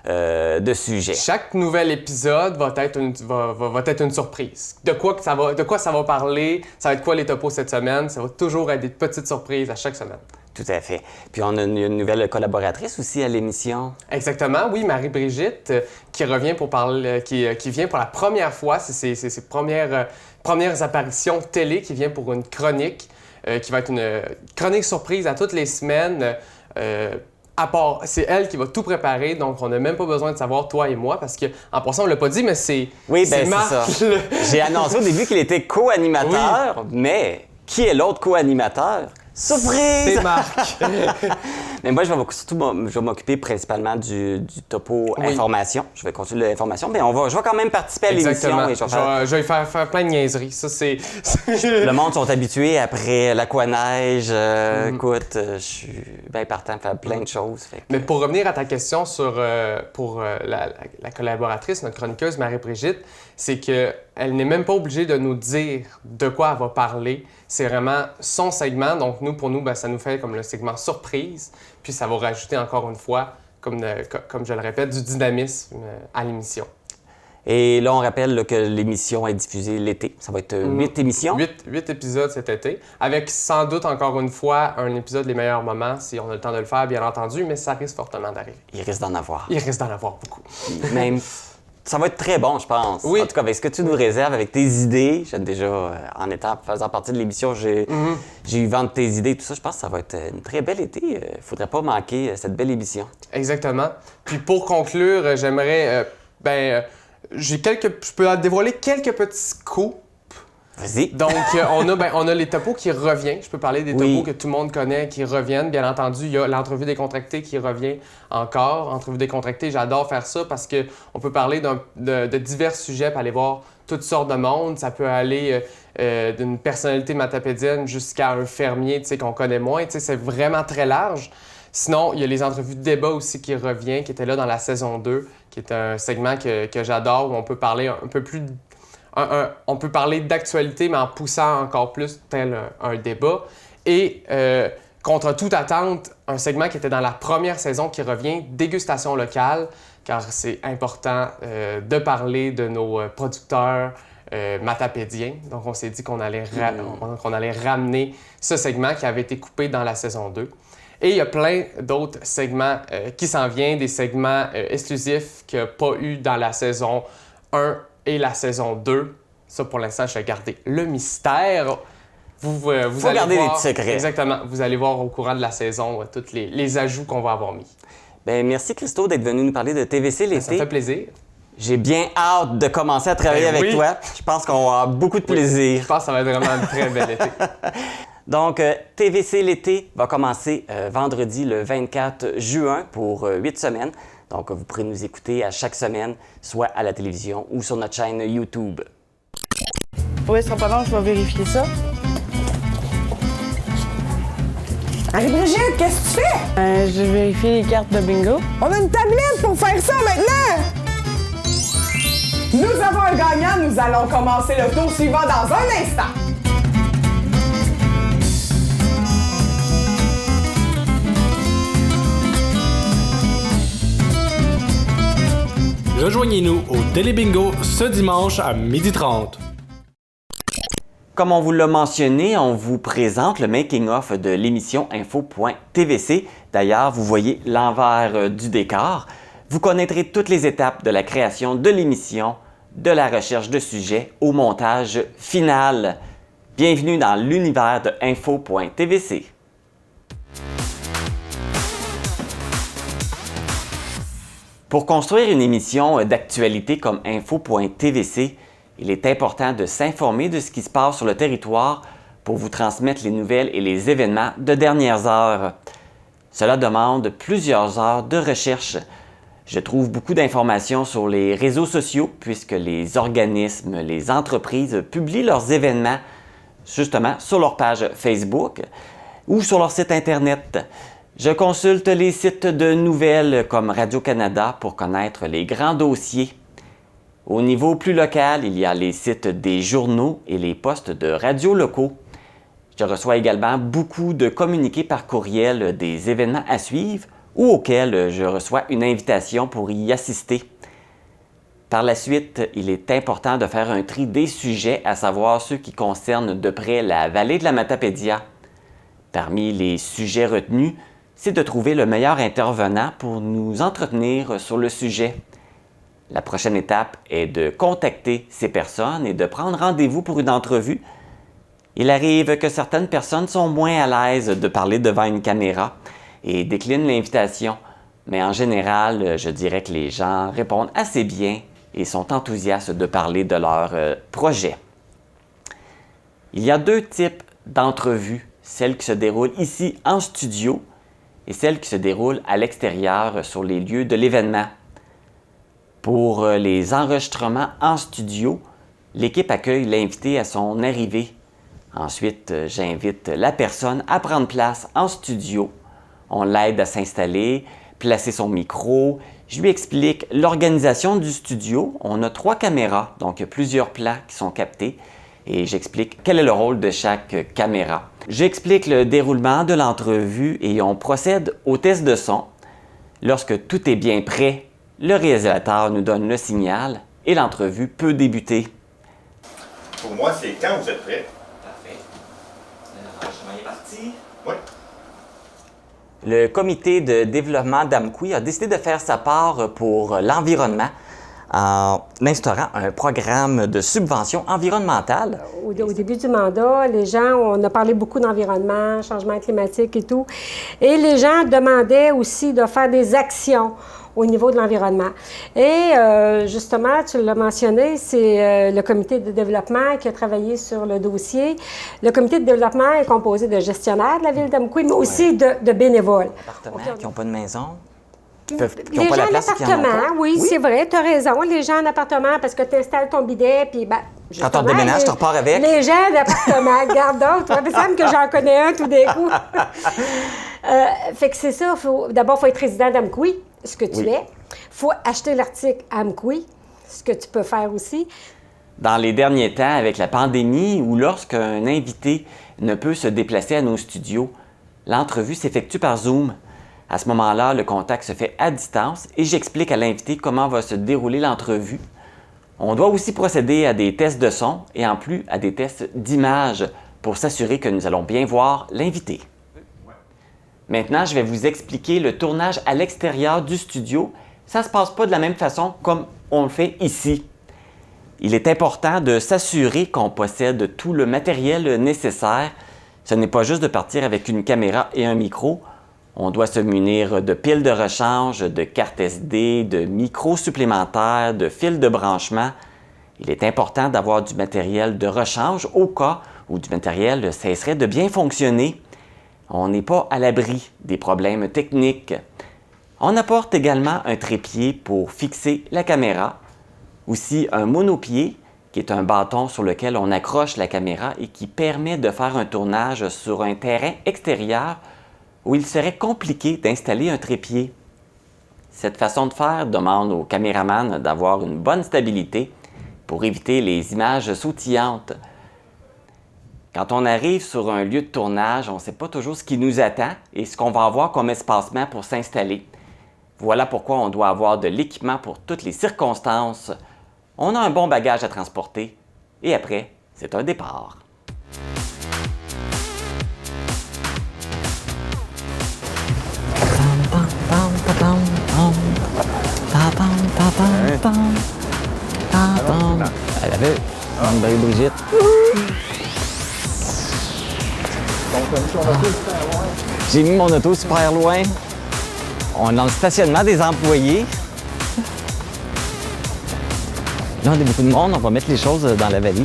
de sujets. Chaque nouvel épisode va être une surprise. De quoi ça va parler, ça va être quoi les topos cette semaine, ça va toujours être des petites surprises à chaque semaine. Tout à fait. Puis on a une nouvelle collaboratrice aussi à l'émission. Exactement, oui, Marie-Brigitte, qui revient pour parler, qui vient pour la première fois, c'est ses premières apparitions télé, qui vient pour une chronique. Qui va être une chronique surprise à toutes les semaines. C'est elle qui va tout préparer, donc on n'a même pas besoin de savoir, toi et moi, parce qu'en passant, on l'a pas dit, mais c'est Marc. C'est ça. J'ai annoncé au début qu'il était co-animateur, mais qui est l'autre co-animateur? Surprise! C'est Marc! Mais moi, je vais m'occuper principalement du topo information. Je vais continuer l'information, mais je vais quand même participer à l'émission. Je vais faire plein de niaiseries. Ça, c'est... Le monde sont habitués après l'aquaneige. Écoute, je suis bien partant de faire plein de choses. Mais pour revenir à ta question pour la collaboratrice, notre chroniqueuse Marie-Brigitte, c'est qu'elle n'est même pas obligée de nous dire de quoi elle va parler. C'est vraiment son segment. Donc, pour nous, ça nous fait comme le segment surprise. Puis, ça va rajouter encore une fois, comme je le répète, du dynamisme à l'émission. Et là, on rappelle que l'émission est diffusée l'été. Ça va être 8 émissions. 8 épisodes cet été, avec sans doute encore une fois un épisode Les meilleurs moments, si on a le temps de le faire, bien entendu, mais ça risque fortement d'arriver. Il risque d'en avoir. Il risque d'en avoir beaucoup. Même... Ça va être très bon, je pense. Oui. En tout cas, avec ce que tu nous réserves, avec tes idées, faisant partie de l'émission, j'ai eu vent de tes idées, tout ça. Je pense que ça va être une très belle été. Il ne faudrait pas manquer cette belle émission. Exactement. Puis pour conclure, j'aimerais... je peux dévoiler quelques petits scoops. Vas-y. Donc, on a les topos qui reviennent. Je peux parler des topos que tout le monde connaît qui reviennent. Bien entendu, il y a l'entrevue décontractée qui revient encore. Entrevue décontractée, j'adore faire ça parce qu'on peut parler de divers sujets pour aller voir toutes sortes de monde. Ça peut aller d'une personnalité matapédienne jusqu'à un fermier qu'on connaît moins. C'est vraiment très large. Sinon, il y a les entrevues de débat aussi qui revient, qui étaient là dans la saison 2, qui est un segment que j'adore où on peut parler un peu plus... on peut parler d'actualité, mais en poussant encore plus tel un débat. Et contre toute attente, un segment qui était dans la première saison qui revient, dégustation locale. car c'est important de parler de nos producteurs matapédiens. Donc, on s'est dit qu'on allait, ramener ce segment qui avait été coupé dans la saison 2. Et il y a plein d'autres segments qui s'en viennent, des segments exclusifs qu'il n'y a pas eu dans la saison 1 et la saison 2. Ça, pour l'instant, je vais garder le mystère. Vous faut allez garder voir, les petits secrets. Exactement. Vous allez voir au courant de la saison tous les ajouts qu'on va avoir mis. Bien, merci Christo d'être venu nous parler de TVC l'été. Ça me fait plaisir. J'ai bien hâte de commencer à travailler avec toi. Je pense qu'on va avoir beaucoup de plaisir. Je pense que ça va être vraiment un très bel été. Donc, TVC l'été va commencer vendredi le 24 juin pour 8 semaines. Donc, vous pourrez nous écouter à chaque semaine, soit à la télévision ou sur notre chaîne YouTube. Oui, ce sera pas long, je vais vérifier ça. Marie-Brigitte, qu'est-ce que tu fais? Je vérifie les cartes de bingo. On a une tablette pour faire ça maintenant! Nous avons un gagnant, nous allons commencer le tour suivant dans un instant. Rejoignez-nous au Télébingo ce dimanche à 12h30. Comme on vous l'a mentionné, on vous présente le making-of de l'émission Info.tvc. D'ailleurs, vous voyez l'envers du décor. Vous connaîtrez toutes les étapes de la création de l'émission, de la recherche de sujets au montage final. Bienvenue dans l'univers de Info.tvc. Pour construire une émission d'actualité comme Info.tvc, il est important de s'informer de ce qui se passe sur le territoire pour vous transmettre les nouvelles et les événements de dernières heures. Cela demande plusieurs heures de recherche. Je trouve beaucoup d'informations sur les réseaux sociaux puisque les organismes, les entreprises publient leurs événements justement sur leur page Facebook ou sur leur site Internet. Je consulte les sites de nouvelles comme Radio-Canada pour connaître les grands dossiers. Au niveau plus local, il y a les sites des journaux et les postes de radio locaux. Je reçois également beaucoup de communiqués par courriel des événements à suivre ou auxquels je reçois une invitation pour y assister. Par la suite, il est important de faire un tri des sujets, à savoir ceux qui concernent de près la vallée de la Matapédia. Parmi les sujets retenus, c'est de trouver le meilleur intervenant pour nous entretenir sur le sujet. La prochaine étape est de contacter ces personnes et de prendre rendez-vous pour une entrevue. Il arrive que certaines personnes sont moins à l'aise de parler devant une caméra et déclinent l'invitation, mais en général, je dirais que les gens répondent assez bien et sont enthousiastes de parler de leur projet. Il y a deux types d'entrevues, celles qui se déroulent ici en studio et celles qui se déroulent à l'extérieur sur les lieux de l'événement. Pour les enregistrements en studio, l'équipe accueille l'invité à son arrivée. Ensuite, j'invite la personne à prendre place en studio. On l'aide à s'installer, placer son micro. Je lui explique l'organisation du studio. On a 3 caméras, donc plusieurs plans qui sont captés. Et j'explique quel est le rôle de chaque caméra. J'explique le déroulement de l'entrevue et on procède au test de son. Lorsque tout est bien prêt, le réalisateur nous donne le signal et l'entrevue peut débuter. Pour moi, c'est quand vous êtes prêts. Parfait. L'enregistrement est parti. Oui. Le comité de développement d'Amqui a décidé de faire sa part pour l'environnement en instaurant un programme de subvention environnementale. Au début du mandat, les gens, on a parlé beaucoup d'environnement, changement climatique et tout, et les gens demandaient aussi de faire des actions au niveau de l'environnement. Et justement, tu l'as mentionné, c'est le comité de développement qui a travaillé sur le dossier. Le comité de développement est composé de gestionnaires de la ville d'Amqui, mais aussi de bénévoles. Appartements qui n'ont pas de maison. Les gens en appartement, oui, c'est vrai, tu as raison. Les gens en appartement, parce que tu installes ton bidet, puis ben, quand on déménage, tu repars avec. Les gens d'appartement, garde d'autres. Il me semble que j'en connais un tout d'un coup. Fait que c'est ça. D'abord, il faut être résident d'Amqui, ce que tu es. Il faut acheter l'article Amqui, ce que tu peux faire aussi. Dans les derniers temps, avec la pandémie ou lorsqu'un invité ne peut se déplacer à nos studios, l'entrevue s'effectue par Zoom. À ce moment-là, le contact se fait à distance et j'explique à l'invité comment va se dérouler l'entrevue. On doit aussi procéder à des tests de son et en plus à des tests d'image pour s'assurer que nous allons bien voir l'invité. Maintenant, je vais vous expliquer le tournage à l'extérieur du studio. Ça ne se passe pas de la même façon comme on le fait ici. Il est important de s'assurer qu'on possède tout le matériel nécessaire. Ce n'est pas juste de partir avec une caméra et un micro. On doit se munir de piles de rechange, de cartes SD, de micros supplémentaires, de fils de branchement. Il est important d'avoir du matériel de rechange au cas où du matériel cesserait de bien fonctionner. On n'est pas à l'abri des problèmes techniques. On apporte également un trépied pour fixer la caméra, aussi un monopied qui est un bâton sur lequel on accroche la caméra et qui permet de faire un tournage sur un terrain extérieur où il serait compliqué d'installer un trépied. Cette façon de faire demande au caméraman d'avoir une bonne stabilité pour éviter les images sautillantes. Quand on arrive sur un lieu de tournage, on ne sait pas toujours ce qui nous attend et ce qu'on va avoir comme espacement pour s'installer. Voilà pourquoi on doit avoir de l'équipement pour toutes les circonstances. On a un bon bagage à transporter et après, c'est un départ. Elle avait une belle Brigitte. J'ai mis mon auto super loin. On est dans le stationnement des employés. Là, on a beaucoup de monde, on va mettre les choses dans la valise.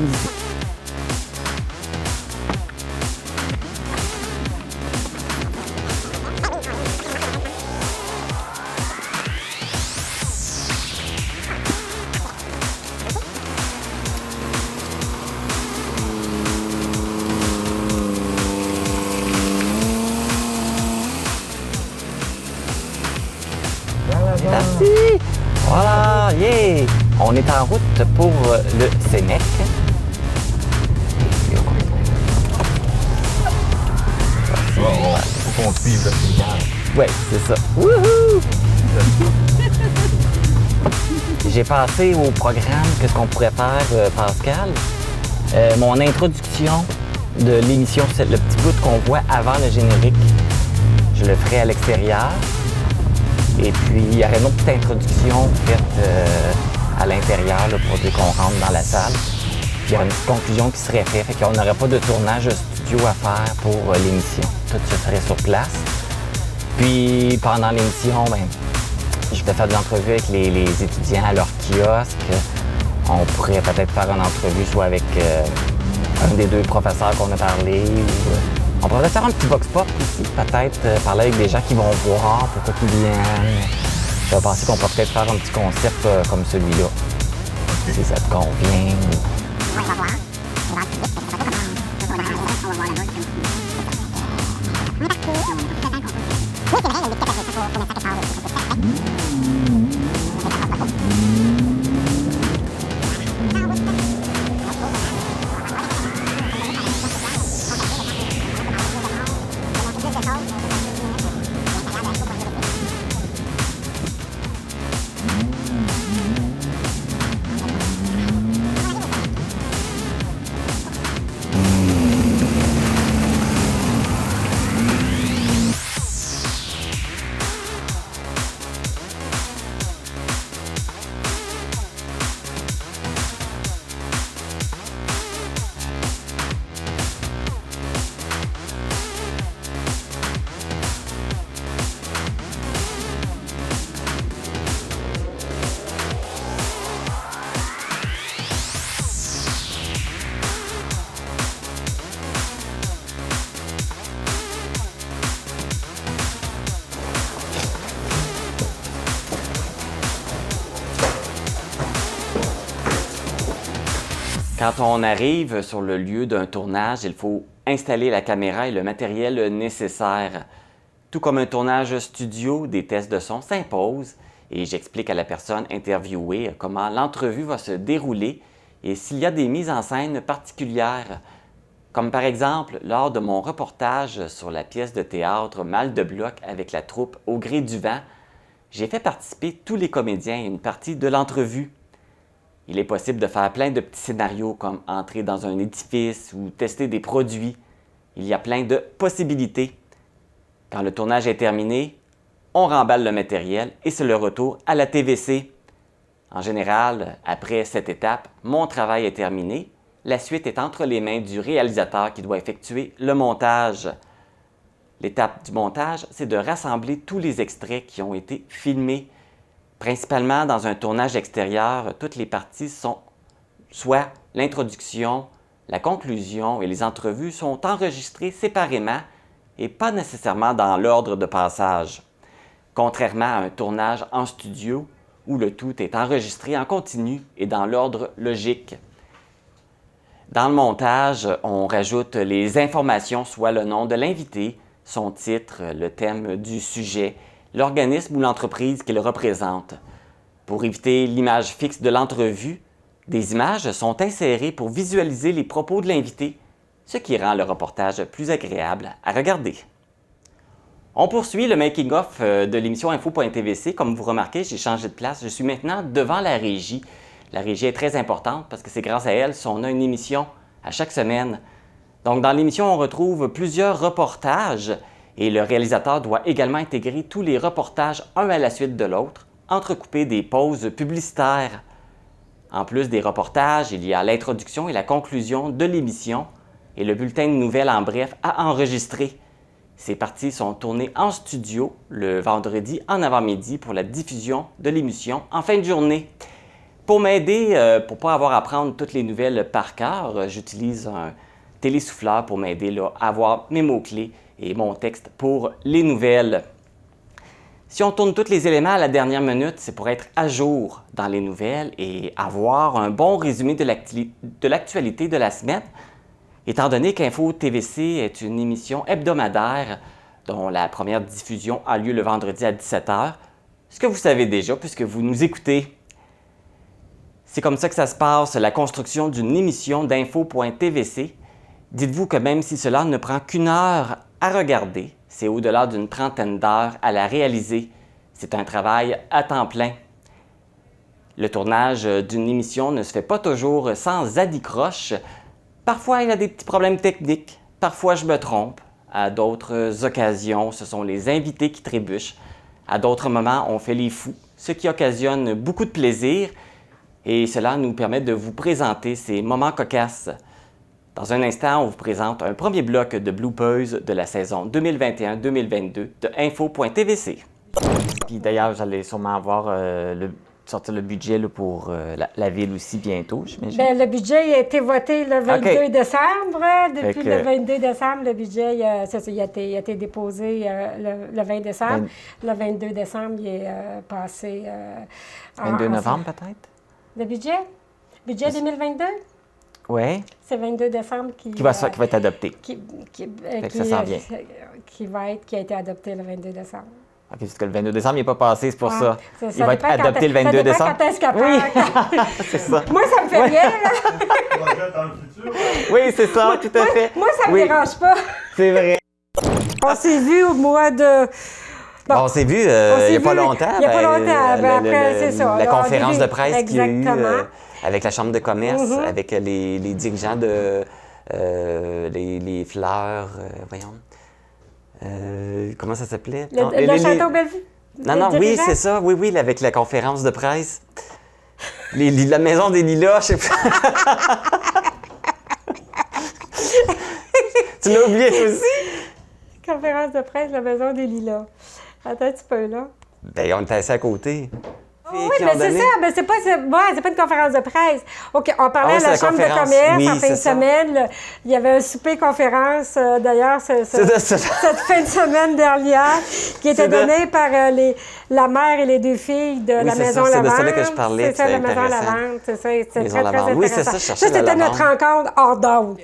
Merci! Voilà, yeah! On est en route pour le Sénèque. Faut qu'on suive le signal. Oui, c'est ça. Wouhou! J'ai passé au programme, qu'est-ce qu'on pourrait faire, Pascal? Mon introduction de l'émission, c'est le petit bout qu'on voit avant le générique. Je le ferai à l'extérieur. Et puis, il y aurait une autre petite introduction faite à l'intérieur là, pour dire qu'on rentre dans la salle. Puis, il y aurait une petite conclusion qui serait faite. Fait qu'on n'aurait pas de tournage studio à faire pour l'émission. Tout se ferait sur place. Puis, pendant l'émission, je vais faire de l'entrevue avec les étudiants à leur kiosque. On pourrait peut-être faire une entrevue soit avec un des deux professeurs qu'on a parlé. On pourrait faire un petit vox pop aussi, peut-être parler avec des gens qui vont voir, pourquoi ils viennent. Je vais penser qu'on peut peut-être faire un petit concept comme celui-là, si ça te convient. On va voir. Quand on arrive sur le lieu d'un tournage, il faut installer la caméra et le matériel nécessaire. Tout comme un tournage studio, des tests de son s'imposent et j'explique à la personne interviewée comment l'entrevue va se dérouler et s'il y a des mises en scène particulières. Comme par exemple lors de mon reportage sur la pièce de théâtre Mal de bloc avec la troupe Au gré du vent, j'ai fait participer tous les comédiens à une partie de l'entrevue. Il est possible de faire plein de petits scénarios comme entrer dans un édifice ou tester des produits. Il y a plein de possibilités. Quand le tournage est terminé, on remballe le matériel et c'est le retour à la TVC. En général, après cette étape, mon travail est terminé. La suite est entre les mains du réalisateur qui doit effectuer le montage. L'étape du montage, c'est de rassembler tous les extraits qui ont été filmés. Principalement dans un tournage extérieur, toutes les parties sont soit l'introduction, la conclusion et les entrevues sont enregistrées séparément et pas nécessairement dans l'ordre de passage. Contrairement à un tournage en studio où le tout est enregistré en continu et dans l'ordre logique. Dans le montage, on rajoute les informations, soit le nom de l'invité, son titre, le thème du sujet, l'organisme ou l'entreprise qu'il représente. Pour éviter l'image fixe de l'entrevue, des images sont insérées pour visualiser les propos de l'invité, ce qui rend le reportage plus agréable à regarder. On poursuit le making-of de l'émission Info.tvc. Comme vous remarquez, j'ai changé de place. Je suis maintenant devant la régie. La régie est très importante parce que c'est grâce à elle qu'on a une émission à chaque semaine. Donc, dans l'émission, on retrouve plusieurs reportages et le réalisateur doit également intégrer tous les reportages un à la suite de l'autre, entrecoupés des pauses publicitaires. En plus des reportages, il y a l'introduction et la conclusion de l'émission et le bulletin de nouvelles en bref à enregistrer. Ces parties sont tournées en studio le vendredi en avant-midi pour la diffusion de l'émission en fin de journée. Pour m'aider, pour ne pas avoir à prendre toutes les nouvelles par cœur, j'utilise un télésouffleur pour m'aider à avoir mes mots-clés et mon texte pour les nouvelles. Si on tourne tous les éléments à la dernière minute, c'est pour être à jour dans les nouvelles et avoir un bon résumé de l'actualité de la semaine. Étant donné qu'Info TVC est une émission hebdomadaire dont la première diffusion a lieu le vendredi à 17h, ce que vous savez déjà puisque vous nous écoutez. C'est comme ça que ça se passe, la construction d'une émission d'Info.tvc. Dites-vous que même si cela ne prend qu'une heure à regarder, c'est au-delà d'une trentaine d'heures à la réaliser. C'est un travail à temps plein. Le tournage d'une émission ne se fait pas toujours sans anicroche. Parfois, il y a des petits problèmes techniques. Parfois, je me trompe. À d'autres occasions, ce sont les invités qui trébuchent. À d'autres moments, on fait les fous, ce qui occasionne beaucoup de plaisir. Et cela nous permet de vous présenter ces moments cocasses. Dans un instant, on vous présente un premier bloc de bloopers de la saison 2021-2022 de Info.tvc. Puis d'ailleurs, j'allais sûrement avoir sortir le budget là, pour la ville aussi bientôt, j'imagine. Bien, le budget a été voté le 22 décembre. Depuis le 22 décembre, le budget il a été déposé le 20 décembre. Le 22 décembre, il est passé... 22 novembre peut-être? Le budget? Budget 2022? Oui. C'est le 22 décembre qui va être adopté. Ça s'en vient. Qui a été adopté le 22 décembre. OK, parce que le 22 décembre, il n'est pas passé, c'est pour ça. Il va être adopté le 22 décembre. Quand est-ce qu'après? Oui, c'est ça. Moi, ça me fait rien, là. Oui, c'est ça, tout à fait. Moi, ça me dérange pas. C'est vrai. On s'est vu au mois de... Bon, on s'est vu il n'y a pas longtemps. Il n'y a pas longtemps. Après, c'est ça. La conférence de presse qu'il y a eu avec la Chambre de commerce, Mm-hmm. avec les dirigeants de les fleurs, voyons. Comment ça s'appelait? Le Château Bellevue? Non, oui, c'est ça. Oui, avec la conférence de presse. La Maison des Lilas, je sais pas. Tu l'as oublié aussi? Conférence de presse, la Maison des Lilas. Attends un petit peu, là. Bien, on était assis à côté. Oui, mais c'est ça, mais c'est pas une conférence de presse. OK, on parlait à la Chambre de commerce en fin de semaine. Il y avait un souper-conférence, d'ailleurs, cette fin de semaine dernière, qui était donné par la mère et les deux filles de la Maison Lavande. C'est de ça que je parlais. C'est ça, la Maison Lavande. C'est ça, c'était très intéressant. Oui, c'est ça, je cherchais ça, c'était notre rencontre hors d'onde.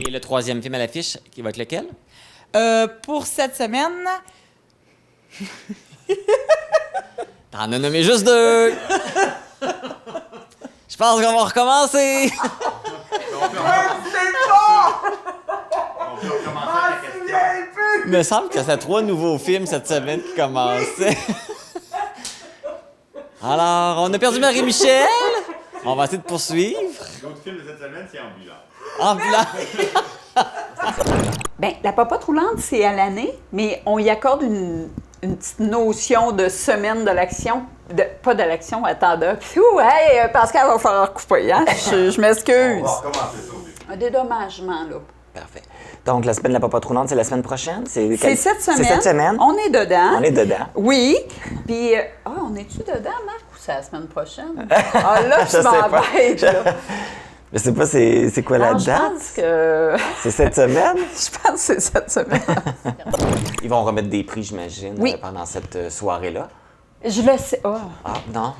Et le troisième film à l'affiche, qui va être lequel? Pour cette semaine... T'en as nommé juste deux! Je pense qu'on va recommencer! Il me semble que c'est 3 nouveaux films cette semaine qui commençaient. Alors, on a perdu Marie-Michel. On va essayer de poursuivre. L'autre film de cette semaine, c'est Ambulant. Ambulant. Bien, la popote roulante, c'est à l'année, mais on y accorde une petite notion de semaine de l'action. Pas de l'action, attendez. Ouh, hey, Pascal, va falloir couper, hein? Je m'excuse. On va recommencer ça au début. Un dédommagement, là. Parfait. Donc, la semaine de la popote roulante, c'est la semaine prochaine? C'est cette semaine. C'est cette semaine? On est dedans. On est dedans. Oui. Puis, on est-tu dedans, Marc, ou c'est la semaine prochaine? Ah, là, Je tu sais pas. m'embêtes, là. Je sais pas, c'est quoi la Alors, date? Je pense que... C'est cette semaine? Je pense que c'est cette semaine. Ils vont remettre des prix, j'imagine, Oui. pendant cette soirée-là. Je le sais. Oh. Ah, non.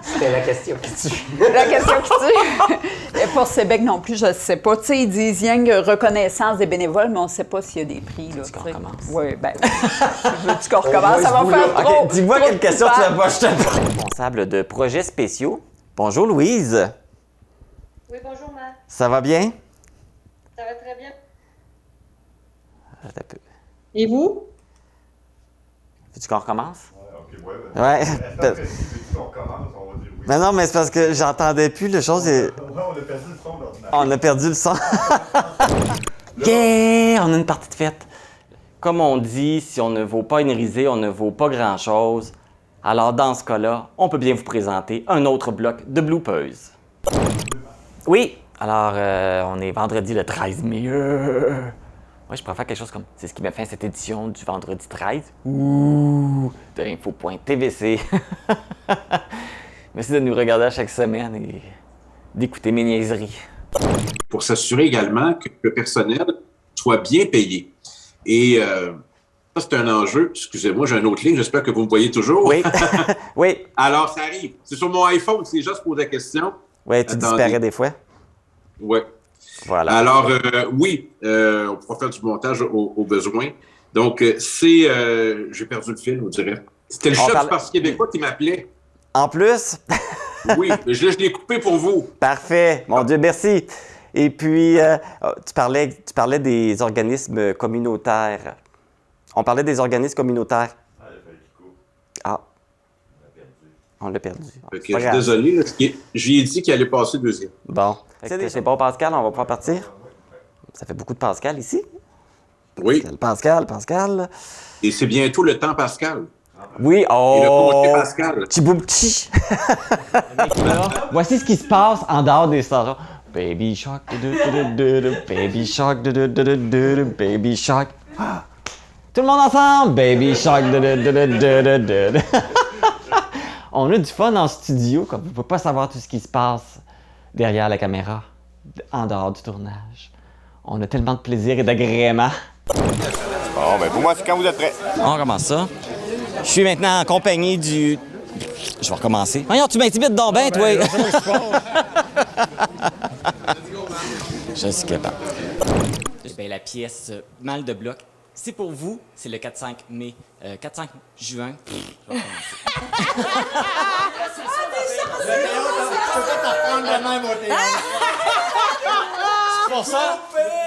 C'était la question qui tue. La question qui tue. Et pour Sébec non plus, je ne sais pas. Tu sais, ils disent rien que reconnaissance des bénévoles, mais on ne sait pas s'il y a des prix. Veux-tu qu'on recommence? Oui, bien. Veux-tu qu'on recommence? Ça va faire trop. OK, dis-moi trop quelle de question tu coupable. vas pas jeter. Responsable de projets spéciaux. Bonjour, Louise. Oui, bonjour, Matt. Ça va bien? Ça va très bien. Attends un peu. Et vous? Veux-tu qu'on recommence? Ouais. Ouais. On commence, on va dire oui. Mais non, mais c'est parce que j'entendais plus le chose. Ouais, on a perdu le son d'ordinateur. On a perdu le son. Yeah! On a une partie de fête. Comme on dit, si on ne vaut pas une risée, on ne vaut pas grand-chose. Alors, dans ce cas-là, on peut bien vous présenter un autre bloc de bloopers. Oui, alors, on est vendredi le 13 mai. Moi, je préfère quelque chose comme... C'est ce qui m'a fait cette édition du vendredi 13. Ouh! De info.tvc. Merci de nous regarder à chaque semaine et d'écouter mes niaiseries. Pour s'assurer également que le personnel soit bien payé. Et ça, c'est un enjeu. Excusez-moi, j'ai une autre ligne. J'espère que vous me voyez toujours. Oui. Oui. Alors, ça arrive. C'est sur mon iPhone. Si les gens se posent la question. Oui, tu disparais des fois. Oui. Voilà. Alors, oui, on pourra faire du montage au besoin. Donc, c'est... j'ai perdu le fil, on dirait. C'était le chef du Parti québécois qui m'appelait. En plus? Oui, je l'ai coupé pour vous. Parfait. Mon Dieu, merci. Et puis, tu parlais des organismes communautaires. On parlait des organismes communautaires. Ah. On l'a perdu. Je suis désolé, là, j'ai dit qu'il allait passer deuxième. Bon. C'est bon, Pascal, on va pouvoir partir. Ça fait beaucoup de Pascal ici. Oui. Pascal. Et c'est bientôt le temps Pascal. Oui, oh! Et le comté Pascal. Tchiboum-tchi! Voici ce qui se passe en dehors des stations. Baby Shark, Baby Shark, Baby Shark. Tout le monde ensemble! Baby Shark, On a du fun en studio, comme vous ne pouvez pas savoir tout ce qui se passe derrière la caméra, en dehors du tournage. On a tellement de plaisir et d'agrément. Bon, ben pour moi, c'est quand vous êtes prêts. On recommence ça. Je suis maintenant en compagnie du... Je vais recommencer. Voyons, tu m'intimides donc bien, toi! Je suis capable. Ben, la pièce Mal de bloc, c'est pour vous, c'est le 4-5 mai. 4-5 juin. Je vais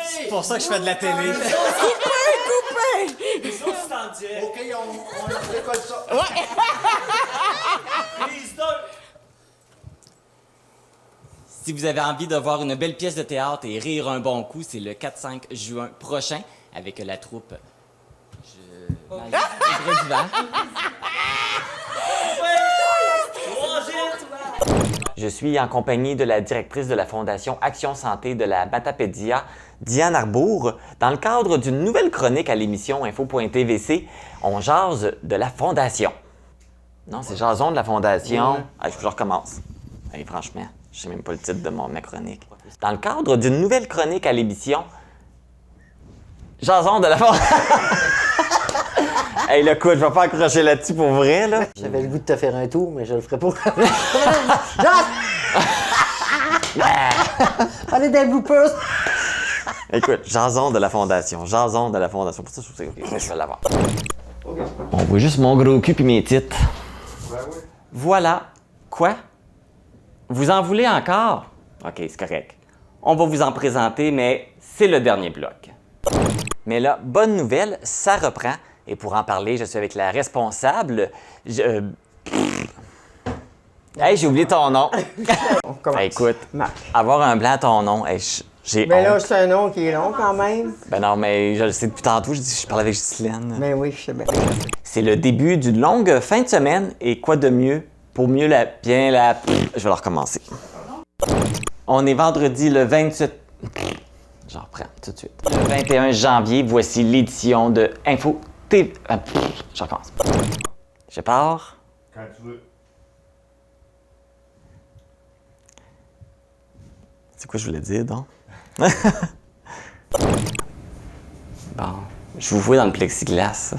C'est pour ça que je fais de la télé. Coupé! OK, on récolte ça. Ouais! Si vous avez envie de voir une belle pièce de théâtre et rire un bon coup, c'est le 4-5 juin prochain avec la troupe... Je suis en compagnie de la directrice de la Fondation Action Santé de la Matapédia, Diane Arbour. Dans le cadre d'une nouvelle chronique à l'émission Info.tvc, on jase de la Fondation. Non, c'est Jason de la Fondation. Ah, je recommence. Hey, franchement, je sais même pas le titre de ma chronique. Dans le cadre d'une nouvelle chronique à l'émission, Jason de la Fondation. Hey, le coup, je vais pas accrocher là-dessus pour vrai, là. J'avais le goût de te faire un tour, mais je le ferai pas. Allez, des bloopers! Écoute, Jason de la Fondation. Pour ça, je trouve que OK, je vais l'avoir. On voit juste mon gros cul puis mes titres. Voilà. Quoi? Vous en voulez encore? OK, c'est correct. On va vous en présenter, mais c'est le dernier bloc. Mais là, bonne nouvelle, ça reprend. Et pour en parler, je suis avec la responsable. Hey, j'ai oublié ton nom. Écoute, avoir un blanc à ton nom, hey, j'ai Mais là, honte. c'est un nom qui est long quand même. Ben non, mais je le sais depuis tantôt, je parle avec Ghislaine. Ben oui, je sais bien. C'est le début d'une longue fin de semaine et quoi de mieux pour mieux Je vais la recommencer. On est vendredi le 27... J'en reprends tout de suite. Le 21 janvier, voici l'édition de Info TV... Je recommence. Je pars. Quand tu veux. C'est quoi je voulais dire, donc? Bon, je vous vois dans le plexiglas.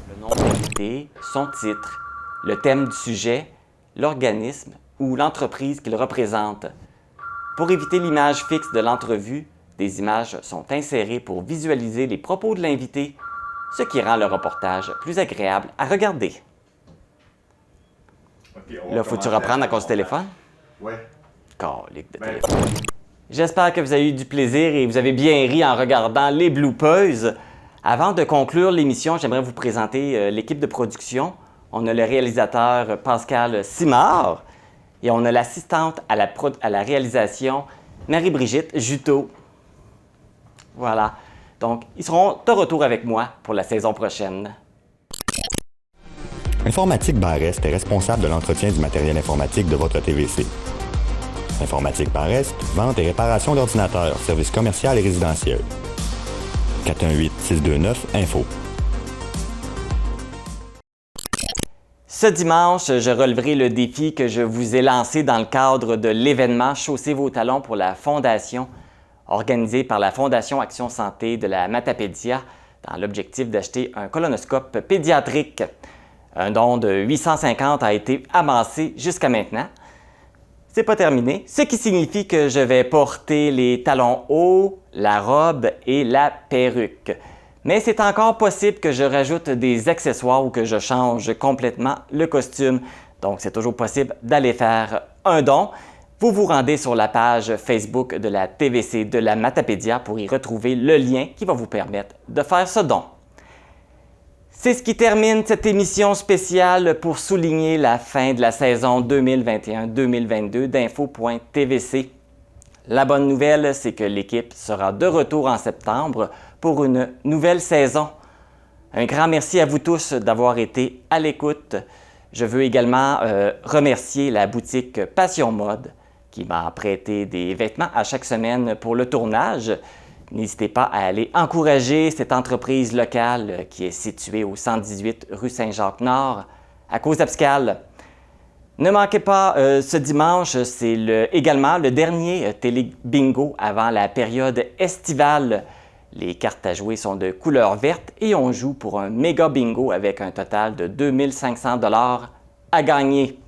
Le nom de l'invité, son titre, le thème du sujet, l'organisme ou l'entreprise qu'il représente. Pour éviter l'image fixe de l'entrevue, des images sont insérées pour visualiser les propos de l'invité, ce qui rend le reportage plus agréable à regarder. Okay, on va Là, faut-tu commencer reprendre à avec cause du téléphone? Ouais. Calique de téléphone. J'espère que vous avez eu du plaisir et vous avez bien ri en regardant les bloopers. Avant de conclure l'émission, j'aimerais vous présenter l'équipe de production. On a le réalisateur Pascal Simard et on a l'assistante à la réalisation Marie-Brigitte Juteau. Voilà. Donc, ils seront de retour avec moi pour la saison prochaine. Informatique Barest est responsable de l'entretien du matériel informatique de votre TVC. Informatique Barest, vente et réparation d'ordinateurs, services commerciaux et résidentiels. 418-629-INFO. Ce dimanche, je releverai le défi que je vous ai lancé dans le cadre de l'événement Chaussez vos talons pour la Fondation, organisé par la Fondation Action Santé de la Matapédia, dans l'objectif d'acheter un colonoscope pédiatrique. Un don de 850 a été amassé jusqu'à maintenant. C'est pas terminé, ce qui signifie que je vais porter les talons hauts, la robe et la perruque. Mais c'est encore possible que je rajoute des accessoires ou que je change complètement le costume. Donc, c'est toujours possible d'aller faire un don. Vous vous rendez sur la page Facebook de la TVC de la Matapédia pour y retrouver le lien qui va vous permettre de faire ce don. C'est ce qui termine cette émission spéciale pour souligner la fin de la saison 2021-2022 d'Info.tvc. La bonne nouvelle, c'est que l'équipe sera de retour en septembre pour une nouvelle saison. Un grand merci à vous tous d'avoir été à l'écoute. Je veux également remercier la boutique Passion Mode qui m'a prêté des vêtements à chaque semaine pour le tournage. N'hésitez pas à aller encourager cette entreprise locale qui est située au 118 rue Saint-Jacques-Nord, à Cause-Abscale. Ne manquez pas, ce dimanche, c'est également le dernier télé-bingo avant la période estivale. Les cartes à jouer sont de couleur verte et on joue pour un méga bingo avec un total de 2500 $ à gagner.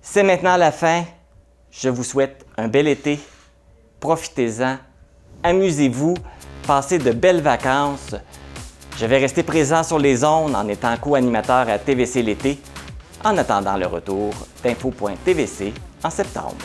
C'est maintenant la fin. Je vous souhaite un bel été. Profitez-en. Amusez-vous, passez de belles vacances. Je vais rester présent sur les ondes en étant co-animateur à TVC l'été, en attendant le retour d'Info.tvc en septembre.